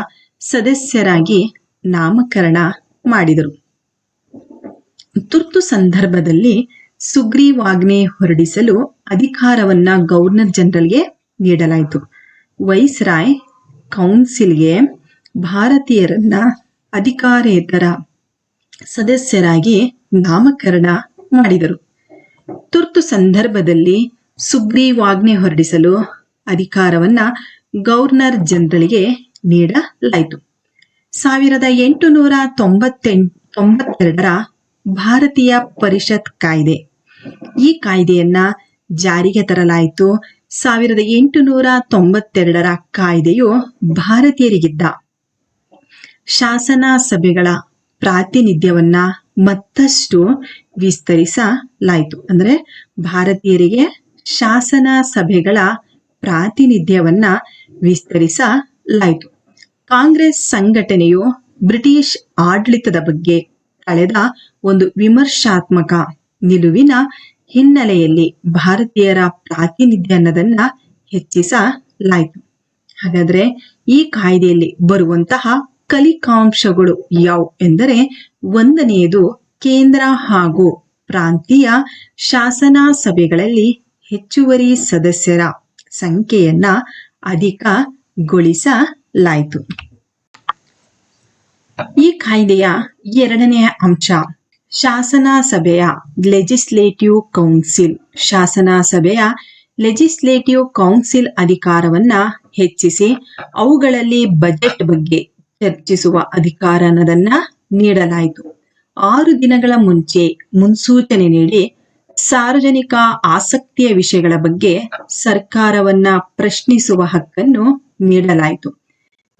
ಸದಸ್ಯರಾಗಿ ನಾಮಕರಣ ಮಾಡಿದರು. ತುರ್ತು ಸಂದರ್ಭದಲ್ಲಿ ಸುಗ್ರೀವಾಜ್ಞೆ ಹೊರಡಿಸಲು ಅಧಿಕಾರವನ್ನ ಗವರ್ನರ್ ಜನರಲ್ಗೆ ನೀಡಲಾಯಿತು. ವೈಸ್ರಾಯ್ ಕೌನ್ಸಿಲ್ಗೆ ಭಾರತೀಯರನ್ನ ಅಧಿಕಾರೇತರ ಸದಸ್ಯರಾಗಿ ನಾಮಕರಣ ಮಾಡಿದರು. ತುರ್ತು ಸಂದರ್ಭದಲ್ಲಿ ಸುಗ್ರೀವಾಜ್ಞೆ ಹೊರಡಿಸಲು ಅಧಿಕಾರವನ್ನ ಗವರ್ನರ್ ಜನರಲ್ಗೆ ನೀಡಲಾಯಿತು. 1892ರ ಭಾರತೀಯ ಪರಿಷತ್ ಕಾಯ್ದೆ, ಈ ಕಾಯ್ದೆಯನ್ನ ಜಾರಿಗೆ ತರಲಾಯಿತು. 1892ರ ಕಾಯ್ದೆಯು ಭಾರತೀಯರಿಗಿದ್ದ ಶಾಸನ ಸಭೆಗಳ ಪ್ರಾತಿನಿಧ್ಯವನ್ನ ಮತ್ತಷ್ಟು ವಿಸ್ತರಿಸಲಾಯಿತು. ಅಂದ್ರೆ ಭಾರತೀಯರಿಗೆ ಶಾಸನ ಸಭೆಗಳ ಪ್ರಾತಿನಿಧ್ಯವನ್ನ ವಿಸ್ತರಿಸಲಾಯಿತು. ಕಾಂಗ್ರೆಸ್ ಸಂಘಟನೆಯು ಬ್ರಿಟಿಷ್ ಆಡಳಿತದ ಬಗ್ಗೆ ಕಳೆದ ಒಂದು ವಿಮರ್ಶಾತ್ಮಕ ನಿಲುವಿನ ಹಿನ್ನೆಲೆಯಲ್ಲಿ ಭಾರತೀಯರ ಪ್ರಾತಿನಿಧ್ಯ ಅನ್ನೋದನ್ನ ಹೆಚ್ಚಿಸಲಾಯಿತು. ಹಾಗಾದ್ರೆ ಈ ಕಾಯ್ದೆಯಲ್ಲಿ ಬರುವಂತಹ ಕಲಿಕಾಂಶಗಳು ಯಾವುವು ಎಂದರೆ, ಒಂದನೆಯದು ಕೇಂದ್ರ ಹಾಗೂ ಪ್ರಾಂತೀಯ ಶಾಸನ ಸಭೆಗಳಲ್ಲಿ ಹೆಚ್ಚುವರಿ ಸದಸ್ಯರ ಸಂಖ್ಯೆಯನ್ನ ಅಧಿಕಗೊಳಿಸಲಾಯಿತು. ಈ ಕಾಯ್ದೆಯ ಎರಡನೆಯ ಅಂಶ ಶಾಸನ ಸಭೆಯ ಲೆಜಿಸ್ಲೇಟಿವ್ ಕೌನ್ಸಿಲ್. ಶಾಸನ ಸಭೆಯ ಲೆಜಿಸ್ಲೇಟಿವ್ ಕೌನ್ಸಿಲ್ ಅಧಿಕಾರವನ್ನ ಹೆಚ್ಚಿಸಿ ಅವುಗಳಲ್ಲಿ ಬಜೆಟ್ ಬಗ್ಗೆ ಚರ್ಚಿಸುವ ಅಧಿಕಾರ ಅನ್ನೋದನ್ನ ನೀಡಲಾಯಿತು. 6 ದಿನಗಳ ಮುಂಚೆ ಮುನ್ಸೂಚನೆ ನೀಡಿ ಸಾರ್ವಜನಿಕ ಆಸಕ್ತಿಯ ವಿಷಯಗಳ ಬಗ್ಗೆ ಸರ್ಕಾರವನ್ನ ಪ್ರಶ್ನಿಸುವ ಹಕ್ಕನ್ನು ನೀಡಲಾಯಿತು.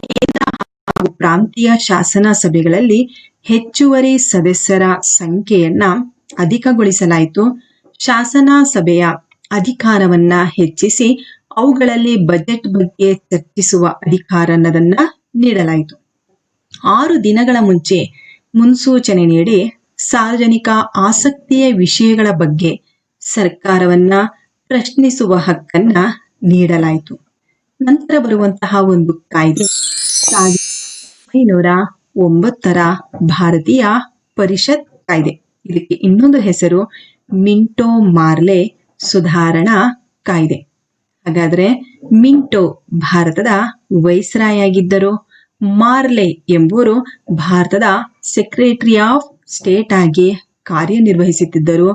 ಕೇಂದ್ರ ಹಾಗೂ ಪ್ರಾಂತೀಯ ಶಾಸನ ಸಭೆಗಳಲ್ಲಿ ಹೆಚ್ಚುವರಿ ಸದಸ್ಯರ ಸಂಖ್ಯೆಯನ್ನ ಅಧಿಕಗೊಳಿಸಲಾಯಿತು. ಶಾಸನ ಸಭೆಯ ಅಧಿಕಾರವನ್ನ ಹೆಚ್ಚಿಸಿ ಅವುಗಳಲ್ಲಿ ಬಜೆಟ್ ಬಗ್ಗೆ ಚರ್ಚಿಸುವ ಅಧಿಕಾರ ಅನ್ನೋದನ್ನ ನೀಡಲಾಯಿತು. 6 ದಿನಗಳ ಮುಂಚೆ ಮುನ್ಸೂಚನೆ ನೀಡಿ ಸಾರ್ವಜನಿಕ ಆಸಕ್ತಿಯ ವಿಷಯಗಳ ಬಗ್ಗೆ ಸರ್ಕಾರವನ್ನ ಪ್ರಶ್ನಿಸುವ ಹಕ್ಕನ್ನ ನೀಡಲಾಯಿತು. ನಂತರ ಬರುವಂತಹ ಒಂದು ಕಾಯ್ದೆ 1909ರ ಭಾರತೀಯ ಪರಿಷತ್ ಕಾಯ್ದೆ. ಇದಕ್ಕೆ ಇನ್ನೊಂದು ಹೆಸರು ಮಿಂಟೋ ಮಾರ್ಲೆ ಸುಧಾರಣಾ ಕಾಯ್ದೆ. ಹಾಗಾದ್ರೆ ಮಿಂಟೋ ಭಾರತದ ವೈಸ್ರಾಯ್ ಆಗಿದ್ದರು. ಮಾರ್ಲೆ ಎಂಬುವರು ಭಾರತದ ಸೆಕ್ರೆಟರಿ ಆಫ್ ಸ್ಟೇಟ್ ಆಗಿ ಕಾರ್ಯನಿರ್ವಹಿಸುತ್ತಿದ್ದರು.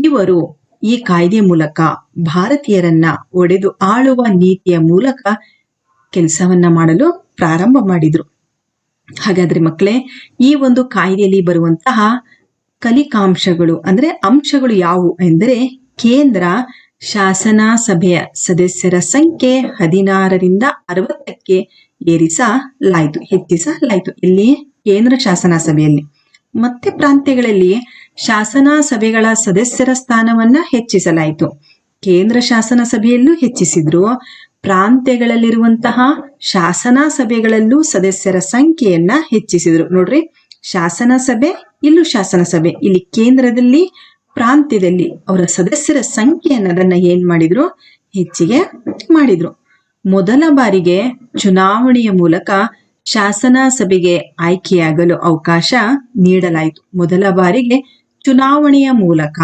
ಇವರು ಈ ಕಾಯ್ದೆ ಮೂಲಕ ಭಾರತೀಯರನ್ನ ಒಡೆದು ಆಳುವ ನೀತಿಯ ಮೂಲಕ ಕೆಲಸವನ್ನ ಮಾಡಲು ಪ್ರಾರಂಭ ಮಾಡಿದ್ರು. ಹಾಗಾದ್ರೆ ಮಕ್ಕಳೇ, ಈ ಒಂದು ಕಾಯ್ದೆಯಲ್ಲಿ ಬರುವಂತಹ ಕಲಿಕಾಂಶಗಳು ಅಂದ್ರೆ ಅಂಶಗಳು ಯಾವುವು ಎಂದರೆ, ಕೇಂದ್ರ ಶಾಸನ ಸಭೆಯ ಸದಸ್ಯರ ಸಂಖ್ಯೆ 16ರಿಂದ 60ಕ್ಕೆ ಹೆಚ್ಚಿಸಲಾಯಿತು. ಇಲ್ಲಿ ಕೇಂದ್ರ ಶಾಸನ ಸಭೆಯಲ್ಲಿ. ಮತ್ತೆ ಪ್ರಾಂತ್ಯಗಳಲ್ಲಿ ಶಾಸನ ಸಭೆಗಳ ಸದಸ್ಯರ ಸ್ಥಾನವನ್ನ ಹೆಚ್ಚಿಸಲಾಯಿತು. ಕೇಂದ್ರ ಶಾಸನ ಸಭೆಯಲ್ಲೂ ಹೆಚ್ಚಿಸಿದ್ರು, ಪ್ರಾಂತ್ಯಗಳಲ್ಲಿರುವಂತಹ ಶಾಸನ ಸಭೆಗಳಲ್ಲೂ ಸದಸ್ಯರ ಸಂಖ್ಯೆಯನ್ನ ಹೆಚ್ಚಿಸಿದ್ರು. ನೋಡ್ರಿ, ಶಾಸನ ಸಭೆ, ಇಲ್ಲೂ ಶಾಸನ ಸಭೆ, ಇಲ್ಲಿ ಕೇಂದ್ರದಲ್ಲಿ ಪ್ರಾಂತ್ಯದಲ್ಲಿ ಅವರ ಸದಸ್ಯರ ಸಂಖ್ಯೆ ಅನ್ನೋದನ್ನ ಏನ್ ಮಾಡಿದ್ರು, ಹೆಚ್ಚಿಗೆ ಮಾಡಿದ್ರು. ಮೊದಲ ಬಾರಿಗೆ ಚುನಾವಣೆಯ ಮೂಲಕ ಶಾಸನ ಸಭೆಗೆ ಆಯ್ಕೆಯಾಗಲು ಅವಕಾಶ ನೀಡಲಾಯಿತು. ಮೊದಲ ಬಾರಿಗೆ ಚುನಾವಣೆಯ ಮೂಲಕ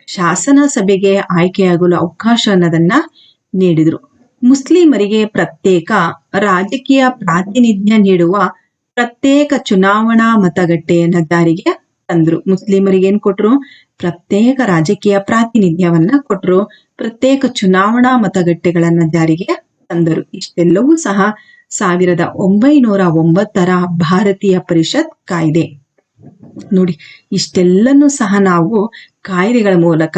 ಶಾಸನ ಸಭೆಗೆ ಆಯ್ಕೆಯಾಗಲು ಅವಕಾಶ ಅನ್ನೋದನ್ನ ನೀಡಿದ್ರು. ಮುಸ್ಲಿಮರಿಗೆ ಪ್ರತ್ಯೇಕ ರಾಜಕೀಯ ಪ್ರಾತಿನಿಧ್ಯ ನೀಡುವ ಪ್ರತ್ಯೇಕ ಚುನಾವಣಾ ಮತಗಟ್ಟೆಯನ್ನ ಜಾರಿಗೆ ತಂದ್ರು. ಮುಸ್ಲಿಮರಿಗೆ ಏನ್ ಕೊಟ್ರು, ಪ್ರತ್ಯೇಕ ರಾಜಕೀಯ ಪ್ರಾತಿನಿಧ್ಯವನ್ನ ಕೊಟ್ರು, ಪ್ರತ್ಯೇಕ ಚುನಾವಣಾ ಮತಗಟ್ಟೆಗಳನ್ನ ಜಾರಿಗೆ ತಂದರು. ಇಷ್ಟೆಲ್ಲವೂ ಸಹ 1909ರ ಭಾರತೀಯ ಪರಿಷತ್ ಕಾಯ್ದೆ. ನೋಡಿ, ಇಷ್ಟೆಲ್ಲನೂ ಸಹ ನಾವು ಕಾಯ್ದೆಗಳ ಮೂಲಕ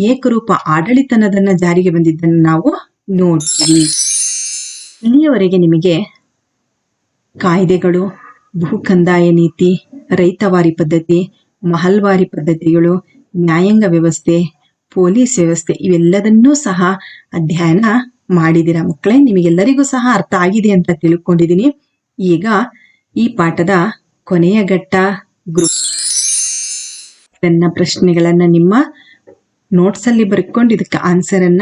ಏಕರೂಪ ಆಡಳಿತನದನ್ನ ಜಾರಿಗೆ ಬಂದಿದ್ದನ್ನು ನಾವು ನೋಡ್ತೀವಿ. ಇಲ್ಲಿಯವರೆಗೆ ನಿಮಗೆ ಕಾಯ್ದೆಗಳು, ಭೂ ಕಂದಾಯ ನೀತಿ, ರೈತವಾರಿ ಪದ್ಧತಿ, ಮಹಲ್ವಾರಿ ಪದ್ಧತಿಗಳು, ನ್ಯಾಯಾಂಗ ವ್ಯವಸ್ಥೆ, ಪೊಲೀಸ್ ವ್ಯವಸ್ಥೆ ಇವೆಲ್ಲದನ್ನೂ ಸಹ ಅಧ್ಯಯನ ಮಾಡಿದಿರ ಮಕ್ಕಳೇ. ನಿಮಗೆಲ್ಲರಿಗೂ ಸಹ ಅರ್ಥ ಆಗಿದೆ ಅಂತ ತಿಳ್ಕೊಂಡಿದ್ದೀನಿ. ಈಗ ಈ ಪಾಠದ ಕೊನೆಯ ಘಟ್ಟ ಗ್ರೂಪ್ ಪ್ರಶ್ನೆಗಳನ್ನ ನಿಮ್ಮ ನೋಟ್ಸ್ ಅಲ್ಲಿ ಬರ್ಕೊಂಡು ಇದಕ್ಕೆ ಆನ್ಸರ್ ಅನ್ನ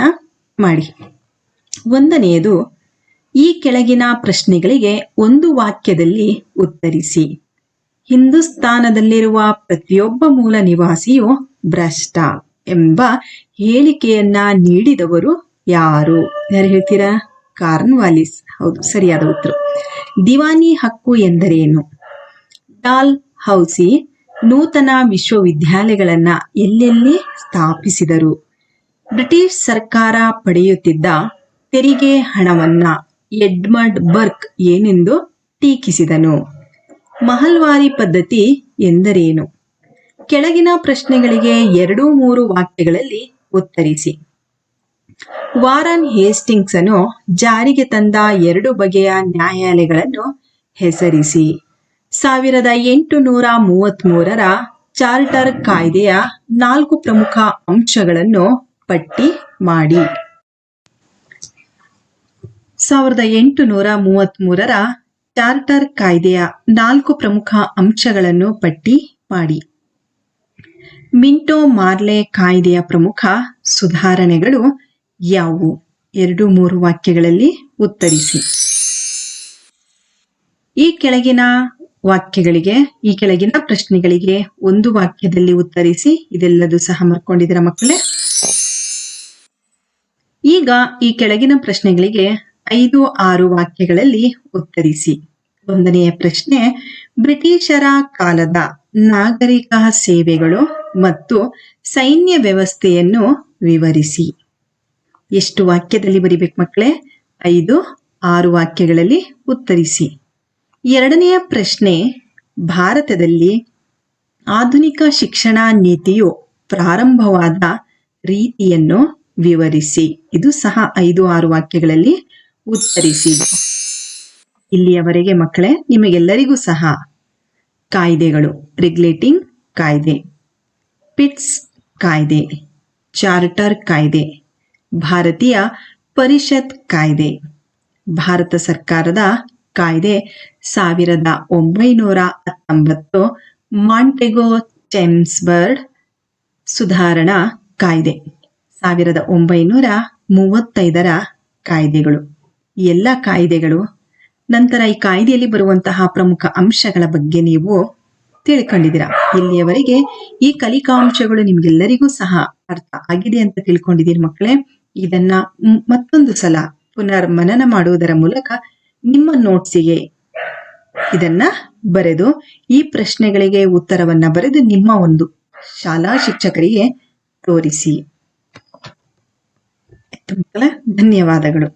ಮಾಡಿ. ಒಂದನೆಯದು, ಈ ಕೆಳಗಿನ ಪ್ರಶ್ನೆಗಳಿಗೆ ಒಂದು ವಾಕ್ಯದಲ್ಲಿ ಉತ್ತರಿಸಿ. ಹಿಂದೂಸ್ತಾನದಲ್ಲಿರುವ ಪ್ರತಿಯೊಬ್ಬ ಮೂಲ ನಿವಾಸಿಯು ಭ್ರಷ್ಟ ಎಂಬ ಹೇಳಿಕೆಯನ್ನ ನೀಡಿದವರು ಯಾರು? ಯಾರು ಹೇಳ್ತೀರಾ? ಕಾರ್ನ್ವಾಲಿಸ್. ಹೌದು, ಸರಿಯಾದ ಉತ್ತರ. ದಿವಾನಿ ಹಕ್ಕು ಎಂದರೇನು? ಡಾಲ್ ಹೌಸಿ ನೂತನ ವಿಶ್ವವಿದ್ಯಾಲಯಗಳನ್ನ ಎಲ್ಲೆಲ್ಲಿ ಸ್ಥಾಪಿಸಿದರು? ಬ್ರಿಟಿಷ್ ಸರ್ಕಾರ ಪಡೆಯುತ್ತಿದ್ದ ತೆರಿಗೆ ಹಣವನ್ನ ಎಡ್ಮಂಡ್ ಬರ್ಕ್ ಏನೆಂದು ಟೀಕಿಸಿದನು? ಮಹಲ್ವಾರಿ ಪದ್ಧತಿ ಎಂದರೇನು? ಕೆಳಗಿನ ಪ್ರಶ್ನೆಗಳಿಗೆ 2-3 ವಾಕ್ಯಗಳಲ್ಲಿ ಉತ್ತರಿಸಿ. ವಾರನ್ ಹೇಸ್ಟಿಂಗ್ಸ್ ಅನ್ನು ಜಾರಿಗೆ ತಂದ 2 ಬಗೆಯ ನ್ಯಾಯಾಲಯಗಳನ್ನು ಹೆಸರಿಸಿ. 1833ರ ಚಾರ್ಟರ್ ಕಾಯ್ದೆಯ 4 ಪ್ರಮುಖ ಅಂಶಗಳನ್ನು ಪಟ್ಟಿ ಮಾಡಿ. 1833ರ ಚಾರ್ಟರ್ ಕಾಯ್ದೆಯ 4 ಪ್ರಮುಖ ಅಂಶಗಳನ್ನು ಪಟ್ಟಿ ಮಾಡಿ. ಮಿಂಟೋ ಮಾರ್ಲೆ ಕಾಯ್ದೆಯ ಪ್ರಮುಖ ಸುಧಾರಣೆಗಳು ಯಾವುವು? 2-3 ವಾಕ್ಯಗಳಲ್ಲಿ ಉತ್ತರಿಸಿ. ಈ ಕೆಳಗಿನ ಪ್ರಶ್ನೆಗಳಿಗೆ 1 ವಾಕ್ಯದಲ್ಲಿ ಉತ್ತರಿಸಿ. ಇದೆಲ್ಲದೂ ಸಹ ಮರ್ಕೊಂಡಿದ್ದೀರಾ ಮಕ್ಕಳೇ? ಈಗ ಈ ಕೆಳಗಿನ ಪ್ರಶ್ನೆಗಳಿಗೆ 5-6 ವಾಕ್ಯಗಳಲ್ಲಿ ಉತ್ತರಿಸಿ. 1ನೆಯ ಪ್ರಶ್ನೆ, ಬ್ರಿಟಿಷರ ಕಾಲದ ನಾಗರಿಕ ಸೇವೆಗಳು ಮತ್ತು ಸೈನ್ಯ ವ್ಯವಸ್ಥೆಯನ್ನು ವಿವರಿಸಿ. ಎಷ್ಟು ವಾಕ್ಯದಲ್ಲಿ ಬರಿಬೇಕು ಮಕ್ಕಳೇ? 5-6 ವಾಕ್ಯಗಳಲ್ಲಿ ಉತ್ತರಿಸಿ. 2ನೆಯ ಪ್ರಶ್ನೆ, ಭಾರತದಲ್ಲಿ ಆಧುನಿಕ ಶಿಕ್ಷಣ ನೀತಿಯು ಪ್ರಾರಂಭವಾದ ರೀತಿಯನ್ನು ವಿವರಿಸಿ. ಇದು ಸಹ 5-6 ವಾಕ್ಯಗಳಲ್ಲಿ ಉತ್ತರಿಸಿ. ಇಲ್ಲಿಯವರೆಗೆ ಮಕ್ಕಳೇ ನಿಮಗೆಲ್ಲರಿಗೂ ಸಹ ಕಾಯ್ದೆಗಳು, ರೆಗ್ಯುಲೇಟಿಂಗ್ ಕಾಯ್ದೆ, ಪಿಟ್ಸ್ ಕಾಯ್ದೆ, ಚಾರ್ಟರ್ ಕಾಯ್ದೆ, ಭಾರತೀಯ ಪರಿಷತ್ ಕಾಯ್ದೆ, ಭಾರತ ಸರ್ಕಾರದ ಕಾಯ್ದೆ 1919, ಮಾಂಟೆಗೋ ಚೆಮ್ಸ್ಬರ್ಗ್ ಸುಧಾರಣಾ ಕಾಯ್ದೆ 1935ರ ಕಾಯ್ದೆಗಳು. ಈ ಎಲ್ಲ ಕಾಯ್ದೆಗಳು, ನಂತರ ಈ ಕಾಯ್ದೆಯಲ್ಲಿ ಬರುವಂತಹ ಪ್ರಮುಖ ಅಂಶಗಳ ಬಗ್ಗೆ ನೀವು ತಿಳ್ಕೊಂಡಿದ್ದೀರಾ. ಇಲ್ಲಿಯವರೆಗೆ ಈ ಕಲಿಕಾಂಶಗಳು ನಿಮ್ಗೆಲ್ಲರಿಗೂ ಸಹ ಅರ್ಥ ಆಗಿದೆ ಅಂತ ತಿಳ್ಕೊಂಡಿದ್ದೀರಿ ಮಕ್ಕಳೇ. ಇದನ್ನ ಮತ್ತೊಂದು ಸಲ ಪುನರ್ ಮನನ ಮಾಡುವುದರ ಮೂಲಕ ನಿಮ್ಮ ನೋಟ್ಸಿಗೆ ಇದನ್ನ ಬರೆದು, ಈ ಪ್ರಶ್ನೆಗಳಿಗೆ ಉತ್ತರವನ್ನ ಬರೆದು ನಿಮ್ಮ ಒಂದು ಶಾಲಾ ಶಿಕ್ಷಕರಿಗೆ ತೋರಿಸಿ. ಧನ್ಯವಾದಗಳು.